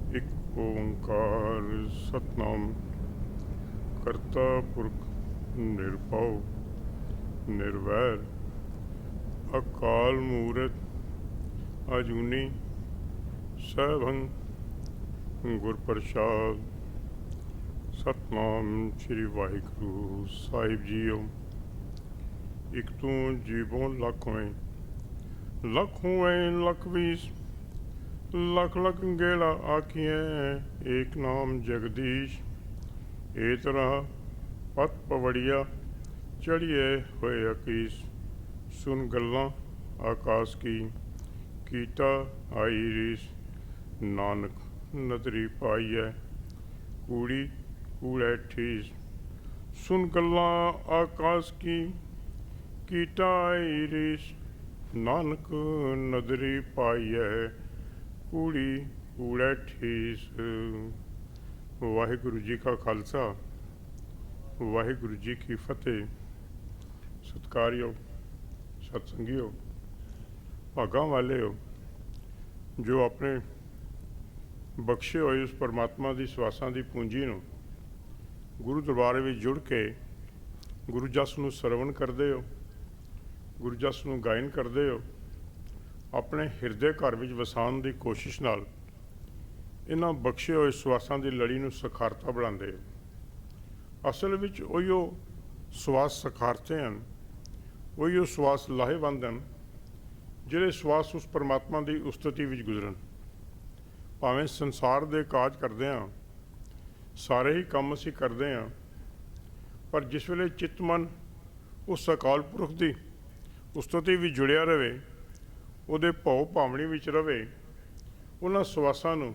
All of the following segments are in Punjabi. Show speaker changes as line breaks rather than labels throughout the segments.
ਇੱਕ ਓਂਕਾਰ ਸਤਨਾਮ ਕਰਤਾ ਪੁਰਖ ਨਿਰਭਉ ਨਿਰਵੈਰ ਅਕਾਲ ਮੂਰਤ ਅਜੂਨੀ ਸੈਭੰ ਗੁਰ ਪ੍ਰਸਾਦ। ਸਤਨਾਮ ਸ੍ਰੀ ਵਾਹਿਗੁਰੂ ਸਾਹਿਬ ਜੀਓ। ਇੱਕ ਤੂੰ ਜੀਵੋਂ ਲੱਖ ਹੋਏ, ਲੱਖ ਹੋਏ ਲੱਖ ਵੀਸ, लख लख गेला आखिए एक नाम जगदीश। ए तरह पत पवड़िया चढ़िए होए अकीस, सुन गल्लां आकाश की कीता आई रीस। नानक नदरी पाई है कूड़ी कूड़े ठीस, सुन गल्लां आकाश की कीता आई रीस। नानक नदरी पाई है कूड़ी कूड़े ठीस। वाहिगुरु जी का खालसा वाहिगुरु जी की फतेह। सत्कारयोग सत्संगियो भागां वाले हो जो अपने बख्शे होए उस परमात्मा की सवासां की पूंजी नूं गुरु दरबार विच जुड़ के गुरु जस नूं सरवण करदे हो, गुरु जस नूं गायन करदे हो, अपने हिरदे घर विच वसाउण दी कोशिश नाल इन्हां बख्शे होए सवासां दी लड़ी नूं सखारता बनांदे हो। असल विच उहिओ सवास सखारते हैं, उहिओ सवास लाहेवंद हैं जिहड़े सवास उस परमात्मा की उस्तति विच गुजरन। भावें संसार दे काज करदे हां, सारे ही काम असीं करदे हां, पर जिस वेले चित्त मन उस अकाल पुरख की उस्तति विच जुड़िया रहे, ਉਹਦੇ ਭਉ ਭਾਵਣੀ ਵਿੱਚ ਰਵੇ, ਉਹਨਾਂ ਸਵਾਸਾਂ ਨੂੰ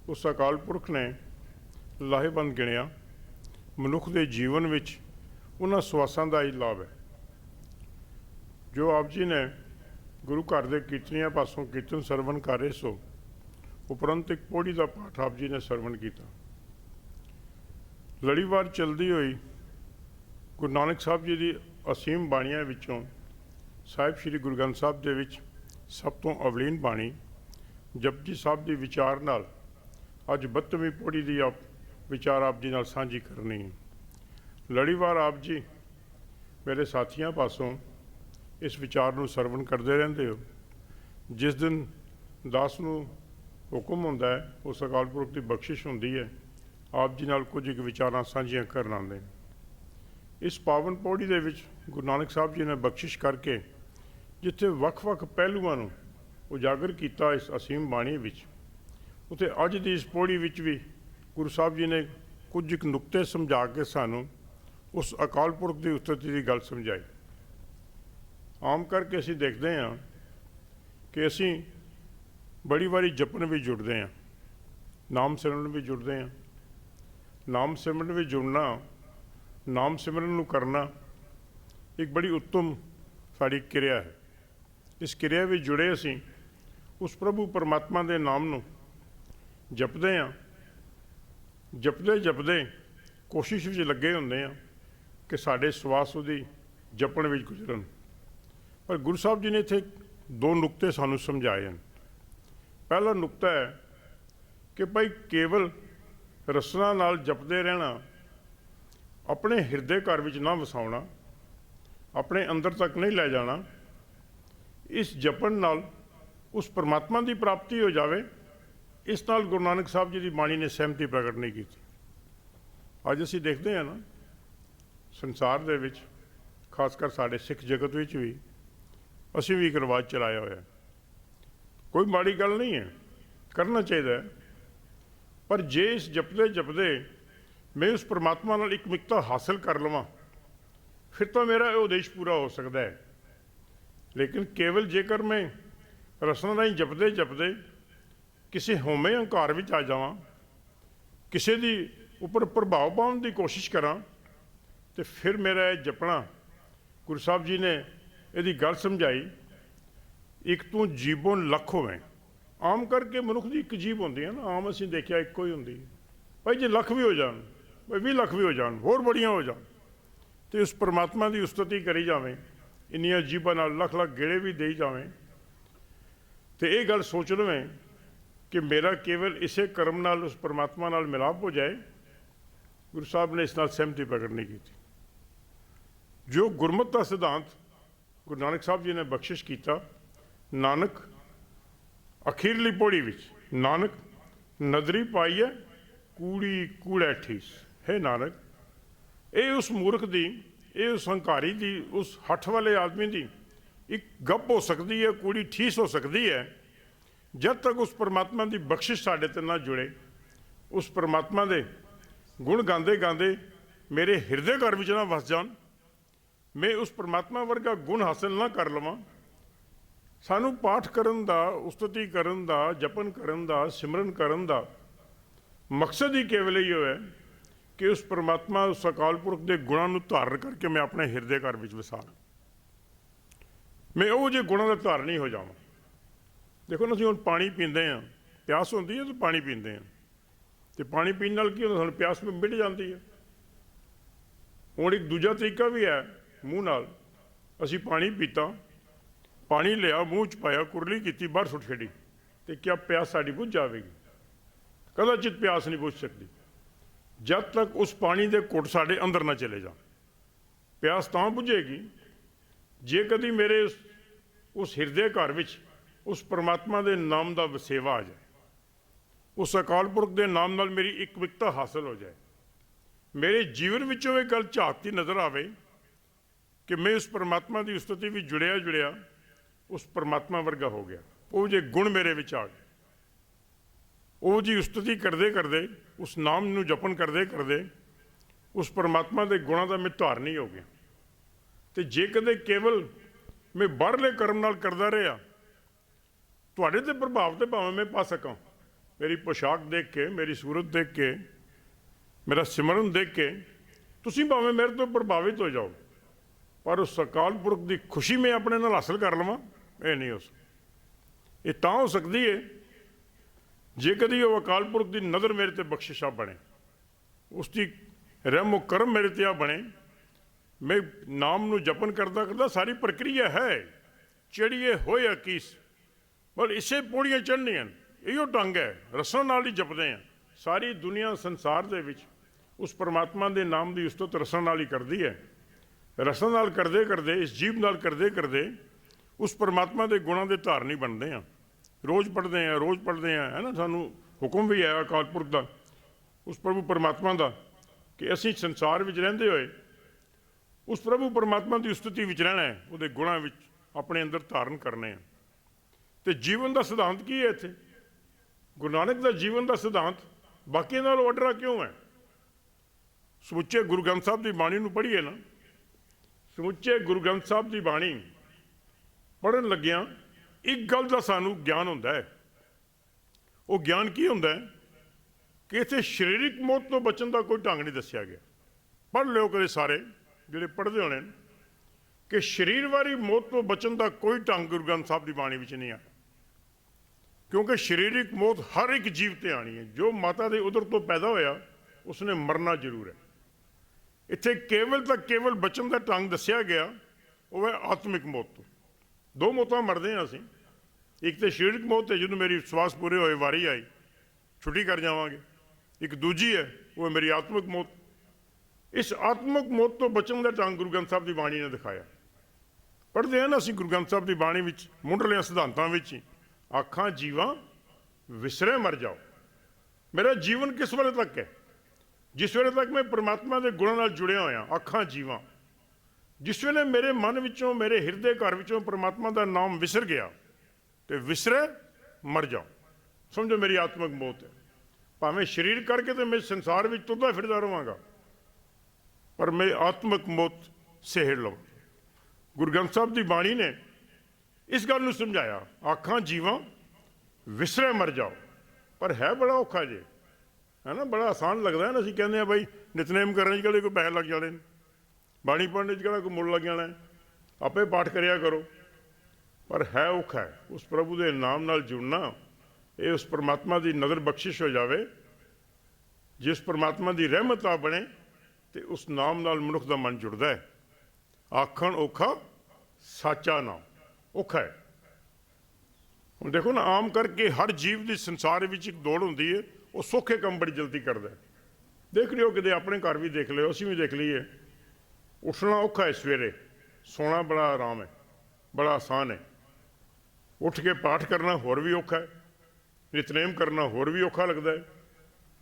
ਉਸ ਅਕਾਲ ਪੁਰਖ ਨੇ ਲਾਹੇਵੰਦ ਗਿਣਿਆ। ਮਨੁੱਖ ਦੇ ਜੀਵਨ ਵਿੱਚ ਉਹਨਾਂ ਸਵਾਸਾਂ ਦਾ ਹੀ ਲਾਭ ਹੈ ਜੋ ਆਪ ਜੀ ਨੇ ਗੁਰੂ ਘਰ ਦੇ ਕੀਰਤਨੀਆਂ ਪਾਸੋਂ ਕੀਰਤਨ ਸਰਵਣ ਕਰ ਰਹੇ ਸੋ। ਉਪਰੰਤ ਇੱਕ ਪੌੜੀ ਦਾ ਪਾਠ ਆਪ ਜੀ ਨੇ ਸਰਵਣ ਕੀਤਾ। ਲੜੀਵਾਰ ਚਲਦੀ ਹੋਈ ਗੁਰੂ ਨਾਨਕ ਸਾਹਿਬ ਜੀ ਦੀ ਅਸੀਮ ਬਾਣੀਆਂ ਵਿੱਚੋਂ ਸਾਹਿਬ ਸ਼੍ਰੀ ਗੁਰੂ ਗ੍ਰੰਥ ਸਾਹਿਬ ਦੇ ਵਿੱਚ ਸਭ ਤੋਂ ਅਵਲੀਨ ਬਾਣੀ ਜਪਜੀ ਸਾਹਿਬ ਦੀ ਵਿਚਾਰ ਨਾਲ ਅੱਜ 32ਵੀਂ ਪੌੜੀ ਦੀ ਆਪ ਵਿਚਾਰ ਆਪ ਜੀ ਨਾਲ ਸਾਂਝੀ ਕਰਨੀ ਹੈ। ਲੜੀਵਾਰ ਆਪ ਜੀ ਮੇਰੇ ਸਾਥੀਆਂ ਪਾਸੋਂ ਇਸ ਵਿਚਾਰ ਨੂੰ ਸਰਵਣ ਕਰਦੇ ਰਹਿੰਦੇ ਹੋ। ਜਿਸ ਦਿਨ ਦਾਸ ਨੂੰ ਹੁਕਮ ਹੁੰਦਾ ਹੈ, ਉਸ ਅਕਾਲ ਪੁਰਖ ਦੀ ਬਖਸ਼ਿਸ਼ ਹੁੰਦੀ ਹੈ, ਆਪ ਜੀ ਨਾਲ ਕੁਝ ਇੱਕ ਵਿਚਾਰਾਂ ਸਾਂਝੀਆਂ ਕਰਨ ਆਉਂਦੇ। ਇਸ ਪਾਵਨ ਪੌੜੀ ਦੇ ਵਿੱਚ ਗੁਰੂ ਨਾਨਕ ਸਾਹਿਬ ਜੀ ਨੇ ਬਖਸ਼ਿਸ਼ ਕਰਕੇ ਜਿੱਥੇ ਵੱਖ-ਵੱਖ ਪਹਿਲੂਆਂ ਨੂੰ ਉਜਾਗਰ ਕੀਤਾ ਇਸ ਅਸੀਮ ਬਾਣੀ ਵਿੱਚ, ਉੱਥੇ ਅੱਜ ਦੀ ਇਸ ਪੌੜੀ ਵਿੱਚ ਵੀ ਗੁਰੂ ਸਾਹਿਬ ਜੀ ਨੇ ਕੁਝ ਇੱਕ ਨੁਕਤੇ ਸਮਝਾ ਕੇ ਸਾਨੂੰ ਉਸ ਅਕਾਲ ਪੁਰਖ ਦੀ ਉਸਤਤੀ ਦੀ ਗੱਲ ਸਮਝਾਈ। ਆਮ ਕਰਕੇ ਅਸੀਂ ਦੇਖਦੇ ਹਾਂ ਕਿ ਅਸੀਂ ਬੜੀ ਵਾਰੀ ਜਪਣ ਵਿੱਚ ਜੁੜਦੇ ਹਾਂ, ਨਾਮ ਸਿਮਰਨ ਵਿੱਚ ਜੁੜਦੇ ਹਾਂ। ਨਾਮ ਸਿਮਰਨ ਵਿੱਚ ਜੁੜਨਾ, ਨਾਮ ਸਿਮਰਨ ਨੂੰ ਕਰਨਾ ਇੱਕ ਬੜੀ ਉੱਤਮ ਸਾਡੀ ਕਿਰਿਆ ਹੈ। ਇਸ ਕਿਰਿਆ ਵਿੱਚ ਜੁੜੇ ਅਸੀਂ ਉਸ ਪ੍ਰਭੂ ਪਰਮਾਤਮਾ ਦੇ ਨਾਮ ਨੂੰ ਜਪਦੇ ਹਾਂ। ਜਪਦੇ ਜਪਦੇ ਕੋਸ਼ਿਸ਼ ਵਿੱਚ ਲੱਗੇ ਹੁੰਦੇ ਹਾਂ ਕਿ ਸਾਡੇ ਸਵਾਸ ਉਹਦੀ ਜਪਣ ਵਿੱਚ ਗੁਜ਼ਰਨ। ਪਰ ਗੁਰੂ ਸਾਹਿਬ ਜੀ ਨੇ ਇੱਥੇ ਦੋ ਨੁਕਤੇ ਸਾਨੂੰ ਸਮਝਾਏ ਹਨ। ਪਹਿਲਾ ਨੁਕਤਾ ਹੈ ਕਿ ਭਾਈ ਕੇਵਲ ਰਸਨਾ ਨਾਲ ਜਪਦੇ ਰਹਿਣਾ, ਆਪਣੇ ਹਿਰਦੇ ਘਰ ਵਿੱਚ ਨਾ ਵਸਾਉਣਾ, ਆਪਣੇ ਅੰਦਰ ਤੱਕ ਨਹੀਂ ਲੈ ਜਾਣਾ। ਇਸ ਜਪਣ ਨਾਲ ਉਸ ਪਰਮਾਤਮਾ ਦੀ ਪ੍ਰਾਪਤੀ ਹੋ ਜਾਵੇ, ਇਸ ਨਾਲ ਗੁਰੂ ਨਾਨਕ ਸਾਹਿਬ ਜੀ ਦੀ ਬਾਣੀ ਨੇ ਸਹਿਮਤੀ ਪ੍ਰਗਟ ਨਹੀਂ ਕੀਤੀ। ਅੱਜ ਅਸੀਂ ਦੇਖਦੇ ਹਾਂ ਨਾ, ਸੰਸਾਰ ਦੇ ਵਿੱਚ ਖਾਸ ਕਰ ਸਾਡੇ ਸਿੱਖ ਜਗਤ ਵਿੱਚ ਵੀ ਅਸੀਂ ਵੀ ਇੱਕ ਰਿਵਾਜ਼ ਚਲਾਇਆ ਹੋਇਆ। ਕੋਈ ਮਾੜੀ ਗੱਲ ਨਹੀਂ ਹੈ, ਕਰਨਾ ਚਾਹੀਦਾ ਹੈ, ਪਰ ਜੇ ਇਸ ਜਪਦੇ ਜਪਦੇ ਮੈਂ ਉਸ ਪਰਮਾਤਮਾ ਨਾਲ ਇੱਕ ਮਿਕਤਾ ਹਾਸਲ ਕਰ ਲਵਾਂ, ਫਿਰ ਤਾਂ ਮੇਰਾ ਇਹ ਉਦੇਸ਼ ਪੂਰਾ ਹੋ ਸਕਦਾ ਹੈ। ਲੇਕਿਨ ਕੇਵਲ ਜੇਕਰ ਮੈਂ ਰਸਨਾ ਰਾਹੀਂ ਜਪਦੇ ਜਪਦੇ ਕਿਸੇ ਹਉਮੈ ਹੰਕਾਰ ਵਿੱਚ ਆ ਜਾਵਾਂ, ਕਿਸੇ ਦੀ ਉੱਪਰ ਪ੍ਰਭਾਵ ਪਾਉਣ ਦੀ ਕੋਸ਼ਿਸ਼ ਕਰਾਂ, ਤੇ ਫਿਰ ਮੇਰਾ ਇਹ ਜਪਣਾ, ਗੁਰੂ ਸਾਹਿਬ ਜੀ ਨੇ ਇਹਦੀ ਗੱਲ ਸਮਝਾਈ, ਇੱਕ ਤੂੰ ਜੀਵੋਂ ਲੱਖ ਹੋਵੇਂ। ਆਮ ਕਰਕੇ ਮਨੁੱਖ ਦੀ ਇੱਕ ਜੀਭ ਹੁੰਦੀ ਹੈ ਨਾ, ਆਮ ਅਸੀਂ ਦੇਖਿਆ ਇੱਕੋ ਹੀ ਹੁੰਦੀ ਹੈ। ਭਾਈ ਜੇ ਲੱਖ ਵੀ ਹੋ ਜਾਣ, ਭਾਈ 20 ਲੱਖ ਵੀ ਹੋ ਜਾਣ, ਹੋਰ ਬੜੀਆਂ ਹੋ ਜਾਣ, ਤੇ ਉਸ ਪਰਮਾਤਮਾ ਦੀ ਉਸਤਤੀ ਕਰੀ ਜਾਵੇਂ, ਇੰਨੀਆਂ ਜੀਬਾਂ ਨਾਲ ਲੱਖ ਲੱਖ ਗੇੜੇ ਵੀ ਦੇਈ ਜਾਵੇਂ, ਤੇ ਇਹ ਗੱਲ ਸੋਚ ਲਵੇਂ कि मेरा केवल इसे कर्म नाल उस परमात्मा नाल मिलाप हो जाए, गुरु साहब ने इस नाल सहमति प्रगट नहीं की थी। जो गुरमत का सिद्धांत गुरु नानक साहब जी ने बख्शिश किया, नानक अखीरली पौड़ी विच नानक नदरी पाई है कूड़ी कूड़े ठीस। है नानक, ये उस मूर्ख दी, ये उस हंकारी दी, उस हठ वाले आदमी दी एक गप हो सकती है, कूड़ी ठीस हो सकती है, जब तक उस परमात्मा की बख्शिश साढ़े ते ना जुड़े, उस परमात्मा के गुण गांदे गांदे मेरे हिरदे घर विच ना वस जान, मैं उस परमात्मा वर्गा गुण हासिल ना कर लवां। सानू पाठ करन दा, उस्तुति करन दा, जपन करन दा, सिमरन करन दा मकसद ही केवल इहो है कि उस परमात्मा, उस अकाल पुरख के गुणों को धारण करके मैं अपने हिरदे घर विच वसा, मैं वो जे गुणों का धारणी हो जावां। देखो ना, असीं हुण पानी पींदे हैं, प्यास होंदी है तो पानी पींदे हैं, तो पानी पीने नाल की हुंदा, सानूं प्यास में मिट जाती है। हुण एक दूजा तरीका भी है, मूँह नाल असीं पानी पीता, पानी लिया, मूँह च पाया, कुरली की, बाहर सुट छड्डी, तो क्या प्यास साडी बुझ जाएगी? कदाचित प्यास नहीं बुझ सकती जब तक उस पानी के घुट साढ़े अंदर ना चले जाए। प्यास तां बुझेगी जे कदी मेरे उस हिरदे घर विच उस परमात्मा के नाम का वसेवा आ जाए, उस अकाल पुरख के नाम नाल मेरी एकविकता हासिल हो जाए, मेरे जीवन विचों ये गल झाकती नज़र आवे कि मैं उस परमात्मा की उस्तुति भी जुड़िया जुड़िया उस परमात्मा वर्गा हो गया। वो जे गुण मेरे विच आ गए, वो जी उस्तुति करते करते, उस नाम नूं जपन करते करते उस परमात्मा के गुणों का मैं धारनी हो गया। तो जे कदे केवल मैं बाहरले कर्म नाल करदा रहा, तुहाडे ते प्रभाव तो भावें मैं पा सकां, मेरी पोशाक देख के, मेरी सूरत देख के, मेरा सिमरन देख के तुसीं भावें मेरे तो प्रभावित हो जाओ, पर उस अकाल पुरख की खुशी मैं अपने नाल हासिल कर लवां, ये नहीं हो सकती। ये तां हो सकती है जे कदी वो अकाल पुरख की नज़र मेरे ते बख्शिशा बने, उसकी रहमो करम मेरे ते आ बने, मैं नाम नूं जपन करदा करदा, सारी प्रक्रिया है चढ़िए होए अकीस, बल इसे पौड़ियाँ चढ़नियां, इहो ढंग है, रसां नाल ही जपदे हैं। सारी दुनिया संसार दे विच उस परमात्मा के नाम की उस्तुत रसां नाल ही करदी है। रसां नाल करदे करदे, इस जीव नाल करदे करदे उस परमात्मा के गुणों के धारनी बनते हैं। रोज़ पढ़ते हैं, रोज़ पढ़ते हैं, है ना, सानू हुक्म भी है अकाल पुरख का, उस प्रभु परमात्मा का, कि असीं संसार विच रहिंदे होए उस प्रभु परमात्मा की उस्तुति विच रहना है, उहदे गुणां विच अपने अंदर धारण करने हैं। तो जीवन का सिद्धांत की है इत्थे? गुरु नानक का जीवन का सिद्धांत बाकियां नालों वड्डरा क्यों है? समुचे गुरु ग्रंथ साहब की बाणी नूं पढ़ीए ना, समुचे गुरु ग्रंथ साहब की बाणी पढ़न लग्गियां एक गल का सानू ज्ञान होंदा है। वो ज्ञान की होंदा है कि इत्थे शरीरिक मौत तो बचन का कोई ढंग नहीं दस्सिया गया। पढ़ लियो कदे सारे जिहड़े पढ़दे होने कि शरीर वाली मौत तो बचन का कोई ढंग गुरु ग्रंथ साहब की बाणी विच नहीं आया, क्योंकि शरीरिक मौत हर एक जीव ते आनी है। जो माता के उदर तो पैदा होया उसने मरना जरूर है। इत्थे केवल तो केवल बचन का ढंग दस्सिया गया वो है आत्मिक मौत तो। दो मौतां मरदे हैं असीं, एक तो शरीरक मौत है जो मेरी श्वास पूरे होए वारी आई छुट्टी कर जावांगे, एक दूजी है वो है मेरी आत्मिक मौत। इस आत्मिक मौत तो बचन का ढंग गुरु ग्रंथ साहब की बाणी ने दिखाया। पढ़ते हैं ना असीं गुरु ग्रंथ साहब की बाणी विच मुंडलियां सिद्धांतां विच, आखां जीवां विसरे मर जाओ। मेरा जीवन किस वेले तक है? जिस वेले तक मैं परमात्मा के गुणां नाल जुड़िया होया। आखां जीवां, जिस वेले मेरे मन विचों, मेरे हिरदे घर विचों परमात्मा का नाम विसर गया तो विसरे मर जाओ, समझो मेरी आत्मिक मौत है। भावें शरीर करके तो मैं संसार में तुरदा फिरदा रहांगा, पर मैं आत्मिक मौत सहेड़ लवां। गुरु ग्रंथ साहब की बाणी ने इस गल नूं समझाया, आखां जीवां विसरे मर जाओ। पर है बड़ा औखा जे, है ना, बड़ा आसान लगता है ना। असीं कहंदे आ बई नितनेम करने च कोई पैसे लग जाने, बाणी पढ़ने कोई मुल लग जाना है, आपे पाठ करिया करो। पर है औखा है उस प्रभु के नाम नाल जुड़ना। ये उस परमात्मा की नज़र बख्शिश हो जाए, जिस परमात्मा की रहमत आ बने तो उस नाम नाल मनुख का मन जुड़ता है। आखण औखा साचा नाम औखा है। ਹੁਣ ਦੇਖੋ ਨਾ, ਆਮ ਕਰਕੇ ਹਰ ਜੀਵ ਦੀ ਸੰਸਾਰ ਵਿੱਚ ਇੱਕ ਦੌੜ ਹੁੰਦੀ ਹੈ, ਉਹ ਸੌਖੇ ਕੰਮ ਬੜੀ ਜਲਦੀ ਕਰਦਾ ਹੈ। ਦੇਖ ਲਿਓ, ਕਿਤੇ ਆਪਣੇ ਘਰ ਵੀ ਦੇਖ ਲਿਓ, ਅਸੀਂ ਵੀ ਦੇਖ ਲਈਏ। ਉੱਠਣਾ ਔਖਾ ਹੈ ਸਵੇਰੇ, ਸੋਣਾ ਬੜਾ ਆਰਾਮ ਹੈ, ਬੜਾ ਆਸਾਨ ਹੈ। ਉੱਠ ਕੇ ਪਾਠ ਕਰਨਾ ਹੋਰ ਵੀ ਔਖਾ ਹੈ, ਨਿਤਨੇਮ ਕਰਨਾ ਹੋਰ ਵੀ ਔਖਾ ਲੱਗਦਾ ਹੈ,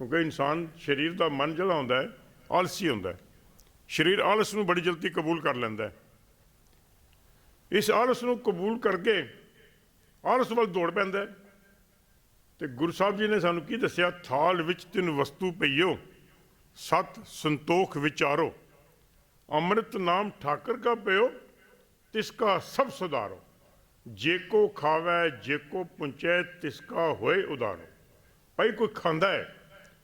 ਕਿਉਂਕਿ ਇਨਸਾਨ ਸਰੀਰ ਦਾ ਮਨ ਜਿਹੜਾ ਹੁੰਦਾ ਹੈ ਆਲਸੀ ਹੁੰਦਾ ਹੈ। ਸਰੀਰ ਆਲਸ ਨੂੰ ਬੜੀ ਜਲਦੀ ਕਬੂਲ ਕਰ ਲੈਂਦਾ ਹੈ। ਇਸ ਆਲਸ ਨੂੰ ਕਬੂਲ ਕਰਕੇ ਆਲਸ ਵੱਲ ਦੌੜ ਪੈਂਦਾ ਹੈ। ਤੇ ਗੁਰੂ ਸਾਹਿਬ ਜੀ ਨੇ ਸਾਨੂੰ ਕੀ ਦੱਸਿਆ? ਥਾਲ ਵਿੱਚ ਤਿੰਨ ਵਸਤੂ ਪਈਓ, ਸਤ ਸੰਤੋਖ ਵਿਚਾਰੋ, ਅੰਮ੍ਰਿਤ ਨਾਮ ਠਾਕਰ ਕਾ ਪਿਓ, ਤਿਸਕਾ ਸਭ ਸੁਧਾਰੋ। ਜੇ ਕੋ ਖਾਵੈ ਜੇ ਕੋ ਪੁੰਚੈ, ਤਿਸਕਾ ਹੋਏ ਉਦਾਰੋ। ਭਾਈ ਕੋਈ ਖਾਂਦਾ ਹੈ,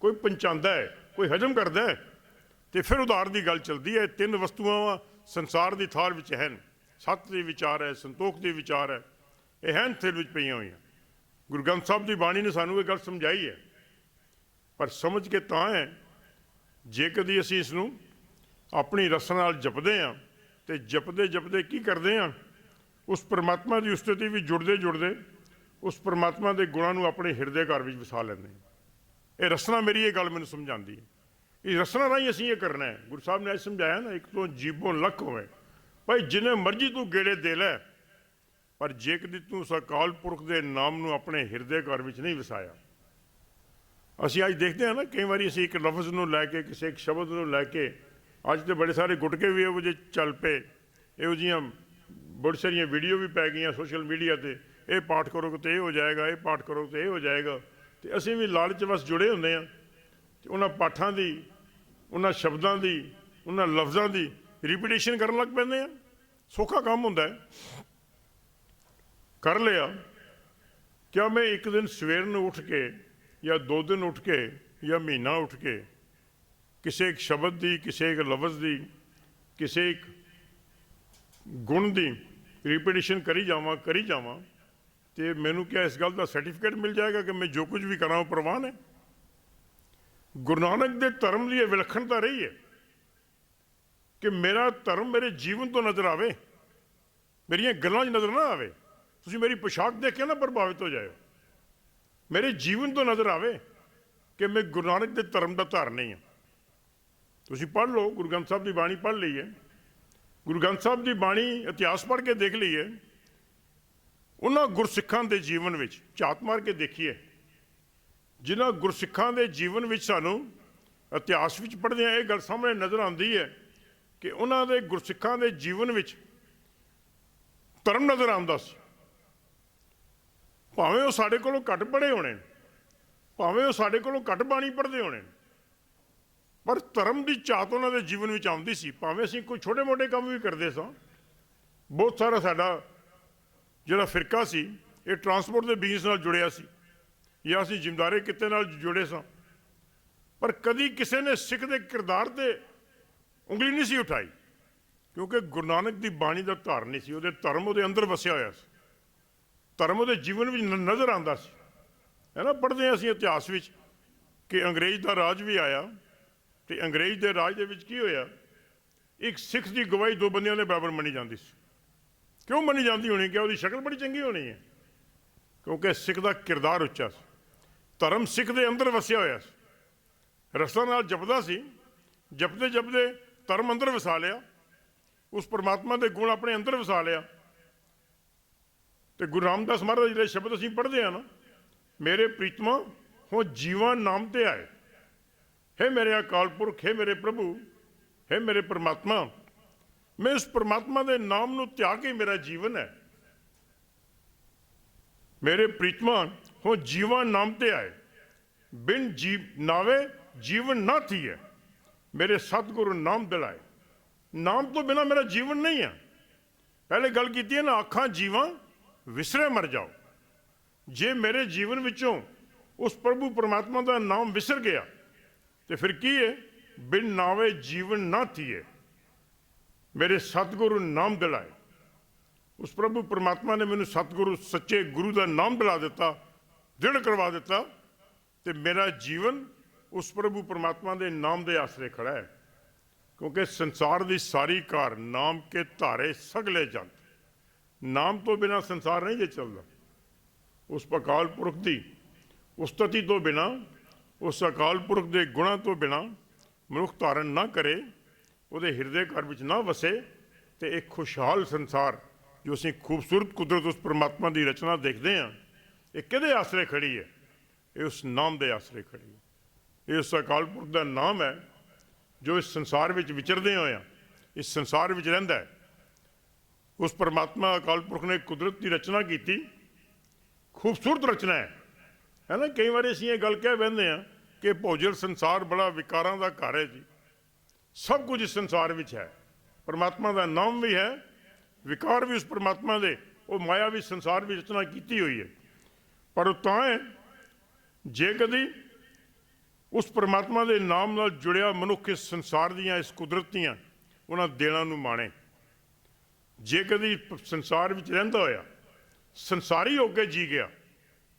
ਕੋਈ ਪਹੁੰਚਾਉਂਦਾ ਹੈ, ਕੋਈ ਹਜਮ ਕਰਦਾ ਹੈ, ਤੇ ਫਿਰ ਉਦਾਰ ਦੀ ਗੱਲ ਚਲਦੀ ਹੈ। ਤਿੰਨ ਵਸਤੂਆਂ ਸੰਸਾਰ ਦੀ ਥਾਲ ਵਿੱਚ ਹਨ। ਸੱਤ ਦੀ ਵਿਚਾਰ ਹੈ, ਸੰਤੋਖ ਦੀ ਵਿਚਾਰ ਹੈ, ਇਹ ਹਨ ਥਾਲ ਵਿੱਚ ਪਈਆਂ ਹੋਈਆਂ। ਗੁਰੂ ਗ੍ਰੰਥ ਸਾਹਿਬ ਦੀ ਬਾਣੀ ਨੇ ਸਾਨੂੰ ਇਹ ਗੱਲ ਸਮਝਾਈ ਹੈ, ਪਰ ਸਮਝ ਕੇ ਤਾਂ ਹੈ ਜੇ ਕਦੀ ਅਸੀਂ ਇਸ ਨੂੰ ਆਪਣੀ ਰਸਨਾ ਨਾਲ ਜਪਦੇ ਹਾਂ, ਤੇ ਜਪਦੇ ਜਪਦੇ ਕੀ ਕਰਦੇ ਹਾਂ? ਉਸ ਪਰਮਾਤਮਾ ਦੀ ਉਸਤਤੀ ਵਿੱਚ ਜੁੜਦੇ ਜੁੜਦੇ ਉਸ ਪਰਮਾਤਮਾ ਦੇ ਗੁਣਾਂ ਨੂੰ ਆਪਣੇ ਹਿਰਦੇ ਘਰ ਵਿੱਚ ਵਸਾ ਲੈਂਦੇ ਹਾਂ। ਇਹ ਰਸਨਾ ਮੇਰੀ ਇਹ ਗੱਲ ਮੈਨੂੰ ਸਮਝਾਉਂਦੀ ਹੈ। ਇਸ ਰਸਨਾ ਰਾਹੀਂ ਅਸੀਂ ਇਹ ਕਰਨਾ ਹੈ। ਗੁਰੂ ਸਾਹਿਬ ਨੇ ਅੱਜ ਸਮਝਾਇਆ ਨਾ, ਇੱਕ ਤੋਂ ਜੀਵੋਂ ਲੱਖ ਹੋਵੇ। ਭਾਈ ਜਿੰਨੇ ਮਰਜ਼ੀ ਤੂੰ ਗੇੜੇ ਦੇ ਲੈ, ਪਰ ਜੇ ਕਦੀ ਤੂੰ ਉਸ ਅਕਾਲ ਪੁਰਖ ਦੇ ਨਾਮ ਨੂੰ ਆਪਣੇ ਹਿਰਦੇ ਘਰ ਵਿੱਚ ਨਹੀਂ ਵਸਾਇਆ। ਅਸੀਂ ਅੱਜ ਦੇਖਦੇ ਹਾਂ ਨਾ, ਕਈ ਵਾਰੀ ਅਸੀਂ ਇੱਕ ਲਫ਼ਜ਼ ਨੂੰ ਲੈ ਕੇ, ਕਿਸੇ ਇੱਕ ਸ਼ਬਦ ਨੂੰ ਲੈ ਕੇ, ਅੱਜ ਤੇ ਬੜੇ ਸਾਰੇ ਗੁਟਕੇ ਵੀ ਇਹੋ ਜਿਹੇ ਚੱਲ ਪਏ, ਇਹੋ ਜਿਹੀਆਂ ਬੜੀ ਸਾਰੀਆਂ ਵੀਡੀਓ ਵੀ ਪੈ ਗਈਆਂ ਸੋਸ਼ਲ ਮੀਡੀਆ 'ਤੇ। ਇਹ ਪਾਠ ਕਰੋਗੇ ਤਾਂ ਇਹ ਹੋ ਜਾਏਗਾ, ਇਹ ਪਾਠ ਕਰੋਗੇ ਤਾਂ ਇਹ ਹੋ ਜਾਏਗਾ। ਅਤੇ ਅਸੀਂ ਵੀ ਲਾਲਚ ਵਸ ਜੁੜੇ ਹੁੰਦੇ ਹਾਂ, ਅਤੇ ਉਹਨਾਂ ਪਾਠਾਂ ਦੀ, ਉਹਨਾਂ ਸ਼ਬਦਾਂ ਦੀ, ਉਹਨਾਂ ਲਫ਼ਜ਼ਾਂ ਦੀ ਰਿਪੀਟੇਸ਼ਨ ਕਰਨ ਲੱਗ ਪੈਂਦੇ ਹਾਂ। ਸੌਖਾ ਕੰਮ ਹੁੰਦਾ ਹੈ, ਕਰ ਲਿਆ। ਕਿਆ ਮੈਂ ਇੱਕ ਦਿਨ ਸਵੇਰ ਨੂੰ ਉੱਠ ਕੇ, ਜਾਂ 2 ਦਿਨ ਉੱਠ ਕੇ, ਜਾਂ ਮਹੀਨਾ ਉੱਠ ਕੇ ਕਿਸੇ ਇੱਕ ਸ਼ਬਦ ਦੀ, ਕਿਸੇ ਇੱਕ ਲਫ਼ਜ਼ ਦੀ, ਕਿਸੇ ਇੱਕ ਗੁਣ ਦੀ ਰਿਪੀਟੇਸ਼ਨ ਕਰੀ ਜਾਵਾਂ ਤੇ ਮੈਨੂੰ ਕਿਆ ਇਸ ਗੱਲ ਦਾ ਸਰਟੀਫਿਕੇਟ ਮਿਲ ਜਾਏਗਾ ਕਿ ਮੈਂ ਜੋ ਕੁਝ ਵੀ ਕਰਾਂ ਉਹ ਪ੍ਰਵਾਨ ਹੈ? ਗੁਰੂ ਨਾਨਕ ਦੇ ਧਰਮ ਦੀ ਇਹ ਵਿਲੱਖਣਤਾ ਰਹੀ ਹੈ ਕਿ ਮੇਰਾ ਧਰਮ ਮੇਰੇ ਜੀਵਨ ਤੋਂ ਨਜ਼ਰ ਆਵੇ, ਮੇਰੀਆਂ ਗੱਲਾਂ 'ਚ ਨਜ਼ਰ ਨਾ ਆਵੇ। ਤੁਸੀਂ ਮੇਰੀ ਪੋਸ਼ਾਕ ਦੇਖ ਕੇ ਨਾ ਪ੍ਰਭਾਵਿਤ ਹੋ ਜਾਇਓ, ਮੇਰੇ ਜੀਵਨ ਤੋਂ ਨਜ਼ਰ ਆਵੇ ਕਿ ਮੈਂ ਗੁਰੂ ਨਾਨਕ ਦੇ ਧਰਮ ਦਾ ਧਾਰਨੀ ਹਾਂ। ਤੁਸੀਂ ਪੜ੍ਹ ਲਓ, ਗੁਰੂ ਗ੍ਰੰਥ ਸਾਹਿਬ ਦੀ ਬਾਣੀ ਪੜ੍ਹ ਲਈ ਹੈ। ਗੁਰੂ ਗ੍ਰੰਥ ਸਾਹਿਬ ਦੀ ਬਾਣੀ ਇਤਿਹਾਸ ਪੜ੍ਹ ਕੇ ਦੇਖ ਲਈਏ, ਉਹਨਾਂ ਗੁਰਸਿੱਖਾਂ ਦੇ ਜੀਵਨ ਵਿੱਚ ਝਾਤ ਮਾਰ ਕੇ ਦੇਖੀਏ, ਜਿਨ੍ਹਾਂ ਗੁਰਸਿੱਖਾਂ ਦੇ ਜੀਵਨ ਵਿੱਚ ਸਾਨੂੰ ਇਤਿਹਾਸ ਵਿੱਚ ਪੜ੍ਹਦਿਆਂ ਇਹ ਗੱਲ ਸਾਹਮਣੇ ਨਜ਼ਰ ਆਉਂਦੀ ਹੈ ਕਿ ਉਹਨਾਂ ਦੇ ਗੁਰਸਿੱਖਾਂ ਦੇ ਜੀਵਨ ਵਿੱਚ ਧਰਮ ਨਜ਼ਰ ਆਉਂਦਾ ਸੀ। ਭਾਵੇਂ ਉਹ ਸਾਡੇ ਕੋਲੋਂ ਘੱਟ ਪੜ੍ਹੇ ਹੋਣੇ, ਭਾਵੇਂ ਉਹ ਸਾਡੇ ਕੋਲੋਂ ਘੱਟ ਬਾਣੀ ਪੜ੍ਹਦੇ ਹੋਣੇ, ਪਰ ਧਰਮ ਦੀ ਝਾਤ ਉਹਨਾਂ ਦੇ ਜੀਵਨ ਵਿੱਚ ਆਉਂਦੀ ਸੀ। ਭਾਵੇਂ ਅਸੀਂ ਕੋਈ ਛੋਟੇ ਮੋਟੇ ਕੰਮ ਵੀ ਕਰਦੇ ਸਾਂ, ਬਹੁਤ ਸਾਰਾ ਸਾਡਾ ਜਿਹੜਾ ਫਿਰਕਾ ਸੀ ਇਹ ਟਰਾਂਸਪੋਰਟ ਦੇ ਬਿਜ਼ਨਸ ਨਾਲ ਜੁੜਿਆ ਸੀ, ਜਾਂ ਅਸੀਂ ਜ਼ਿਮੀਂਦਾਰੀ ਕਿੱਤੇ ਨਾਲ ਜੁੜੇ ਸਾਂ, ਪਰ ਕਦੀ ਕਿਸੇ ਨੇ ਸਿੱਖ ਦੇ ਕਿਰਦਾਰ 'ਤੇ ਉਂਗਲੀ ਨਹੀਂ ਸੀ ਉਠਾਈ, ਕਿਉਂਕਿ ਗੁਰੂ ਨਾਨਕ ਦੀ ਬਾਣੀ ਦਾ ਧਾਰਨੀ ਸੀ। ਉਹਦੇ ਧਰਮ ਉਹਦੇ ਅੰਦਰ ਵਸਿਆ ਹੋਇਆ ਸੀ, ਧਰਮ ਉਹਦੇ ਜੀਵਨ ਵਿੱਚ ਨਜ਼ਰ ਆਉਂਦਾ ਸੀ, ਹੈ ਨਾ। ਪੜ੍ਹਦੇ ਹਾਂ ਅਸੀਂ ਇਤਿਹਾਸ ਵਿੱਚ ਕਿ ਅੰਗਰੇਜ਼ ਦਾ ਰਾਜ ਵੀ ਆਇਆ, ਤੇ ਅੰਗਰੇਜ਼ ਦੇ ਰਾਜ ਦੇ ਵਿੱਚ ਕੀ ਹੋਇਆ? ਇੱਕ ਸਿੱਖ ਦੀ ਗਵਾਹੀ 2 ਬੰਦਿਆਂ ਦੇ ਬਰਾਬਰ ਮੰਨੀ ਜਾਂਦੀ ਸੀ। ਕਿਉਂ ਮੰਨੀ ਜਾਂਦੀ ਹੋਣੀ? ਕਿ ਉਹਦੀ ਸ਼ਕਲ ਬੜੀ ਚੰਗੀ ਹੋਣੀ ਹੈ, ਕਿਉਂਕਿ ਸਿੱਖ ਦਾ ਕਿਰਦਾਰ ਉੱਚਾ ਸੀ, ਧਰਮ ਸਿੱਖ ਦੇ ਅੰਦਰ ਵਸਿਆ ਹੋਇਆ ਸੀ। ਰਸਤਾ ਨਾਲ ਜਪਦਾ ਸੀ, ਜਪਦੇ ਜਪਦੇ ਧਰਮ ਅੰਦਰ ਵਸਾ ਲਿਆ, ਉਸ ਪਰਮਾਤਮਾ ਦੇ ਗੁਣ ਆਪਣੇ ਅੰਦਰ ਵਸਾ ਲਿਆ। ਤੇ ਗੁਰੂ ਰਾਮਦਾਸ ਮਹਾਰਾਜ ਜਿਹੜੇ ਸ਼ਬਦ ਅਸੀਂ ਪੜ੍ਹਦੇ ਹਾਂ ਨਾ, ਮੇਰੇ ਪ੍ਰੀਤਮਾ ਹੋ ਜੀਵਾਂ ਨਾਮ ਤੇ ਆਏ, ਹੈ ਮੇਰੇ ਅਕਾਲ ਪੁਰਖ, ਹੈ ਮੇਰੇ ਪ੍ਰਭੂ, ਹੈ ਮੇਰੇ ਪਰਮਾਤਮਾ। ਮੈਂ ਉਸ ਪਰਮਾਤਮਾ ਦੇ ਨਾਮ ਨੂੰ ਤਿਆਗ ਕੇ ਮੇਰਾ ਜੀਵਨ ਹੈ। ਮੇਰੇ ਪ੍ਰੀਤਮਾ ਹੋ ਜੀਵਾਂ ਨਾਮ ਤੇ ਆਏ, ਬਿਨ ਜੀਵ ਨਾਵੇ ਜੀਵਨ ਨਾ ਥੀਏ, ਮੇਰੇ ਸਤਿਗੁਰੂ ਨਾਮ ਦਿਲਾਏ। ਨਾਮ ਤੋਂ ਬਿਨਾਂ ਮੇਰਾ ਜੀਵਨ ਨਹੀਂ ਹੈ। ਪਹਿਲੇ ਗੱਲ ਕੀਤੀ ਹੈ ਨਾ, ਅੱਖਾਂ ਜੀਵਾਂ ਵਿਸਰੇ ਮਰ ਜਾਓ। ਜੇ ਮੇਰੇ ਜੀਵਨ ਵਿੱਚੋਂ ਉਸ ਪ੍ਰਭੂ ਪਰਮਾਤਮਾ ਦਾ ਨਾਮ ਵਿਸਰ ਗਿਆ ਤੇ ਫਿਰ ਕੀ ਹੈ? ਬਿਨ ਨਾਵੇ ਜੀਵਨ ਨਾ ਥੀਏ, ਮੇਰੇ ਸਤਿਗੁਰੂ ਨਾਮ ਦਿਲਾਏ। ਉਸ ਪ੍ਰਭੂ ਪਰਮਾਤਮਾ ਨੇ ਮੈਨੂੰ ਸਤਿਗੁਰੂ ਸੱਚੇ ਗੁਰੂ ਦਾ ਨਾਮ ਦਿਲਾ ਦਿੱਤਾ, ਦ੍ਰਿੜ ਕਰਵਾ ਦਿੱਤਾ, ਤੇ ਮੇਰਾ ਜੀਵਨ ਉਸ ਪ੍ਰਭੂ ਪਰਮਾਤਮਾ ਦੇ ਨਾਮ ਦੇ ਆਸਰੇ ਖੜਾ ਹੈ। ਕਿਉਂਕਿ ਸੰਸਾਰ ਦੀ ਸਾਰੀ ਕਾਰ ਨਾਮ ਕੇ ਧਾਰੇ ਸਗਲੇ ਜੰਤ। ਨਾਮ ਤੋਂ ਬਿਨਾਂ ਸੰਸਾਰ ਨਹੀਂ ਜੇ ਚੱਲਦਾ। ਉਸ ਅਕਾਲ ਪੁਰਖ ਦੀ ਉਸਤਤੀ ਤੋਂ ਬਿਨਾਂ, ਉਸ ਅਕਾਲ ਪੁਰਖ ਦੇ ਗੁਣਾਂ ਤੋਂ ਬਿਨਾਂ ਮਨੁੱਖ ਧਾਰਨ ਨਾ ਕਰੇ, ਉਹਦੇ ਹਿਰਦੇ ਘਰ ਵਿੱਚ ਨਾ ਵਸੇ, ਤੇ ਇੱਕ ਖੁਸ਼ਹਾਲ ਸੰਸਾਰ ਜੋ ਅਸੀਂ ਖੂਬਸੂਰਤ ਕੁਦਰਤ ਉਸ ਪਰਮਾਤਮਾ ਦੀ ਰਚਨਾ ਦੇਖਦੇ ਹਾਂ, ਇਹ ਕਿਹਦੇ ਆਸਰੇ ਖੜੀ ਹੈ? ਇਹ ਉਸ ਨਾਮ ਦੇ ਆਸਰੇ ਖੜੀ ਹੈ। ਇਹ ਉਸ ਅਕਾਲ ਪੁਰਖ ਦਾ ਨਾਮ ਹੈ ਜੋ ਇਸ ਸੰਸਾਰ ਵਿੱਚ ਵਿਚਰਦੇ ਹੋਏ ਇਸ ਸੰਸਾਰ ਵਿੱਚ ਰਹਿੰਦਾ ਹੈ। ਉਸ ਪਰਮਾਤਮਾ ਅਕਾਲ ਪੁਰਖ ਨੇ ਕੁਦਰਤ ਦੀ ਰਚਨਾ ਕੀਤੀ, ਖੂਬਸੂਰਤ ਰਚਨਾ ਹੈ ਨਾ। ਕਈ ਵਾਰੀ ਅਸੀਂ ਇਹ ਗੱਲ ਕਹਿ ਬਹਿੰਦੇ ਹਾਂ ਕਿ ਭੋਜਲ ਸੰਸਾਰ ਬੜਾ ਵਿਕਾਰਾਂ ਦਾ ਘਰ ਹੈ ਜੀ। ਸਭ ਕੁਝ ਇਸ ਸੰਸਾਰ ਵਿੱਚ ਹੈ, ਪਰਮਾਤਮਾ ਦਾ ਨਾਮ ਵੀ ਹੈ, ਵਿਕਾਰ ਵੀ ਉਸ ਪਰਮਾਤਮਾ ਦੇ, ਉਹ ਮਾਇਆ ਵੀ ਸੰਸਾਰ ਵਿੱਚ ਰਚਨਾ ਕੀਤੀ ਹੋਈ ਹੈ। ਪਰ ਉਹ ਤਾਂ ਹੈ ਜੇ ਕਦੀ ਉਸ ਪਰਮਾਤਮਾ ਦੇ ਨਾਮ ਨਾਲ ਜੁੜਿਆ ਮਨੁੱਖ ਇਸ ਸੰਸਾਰ ਦੀਆਂ, ਇਸ ਕੁਦਰਤ ਦੀਆਂ ਉਹਨਾਂ ਦੇਣਾਂ ਨੂੰ ਮਾਣੇ। ਜੇ ਕਦੀ ਸੰਸਾਰ ਵਿੱਚ ਰਹਿੰਦਾ ਹੋਇਆ ਸੰਸਾਰੀ ਹੋ ਕੇ ਜੀ ਗਿਆ,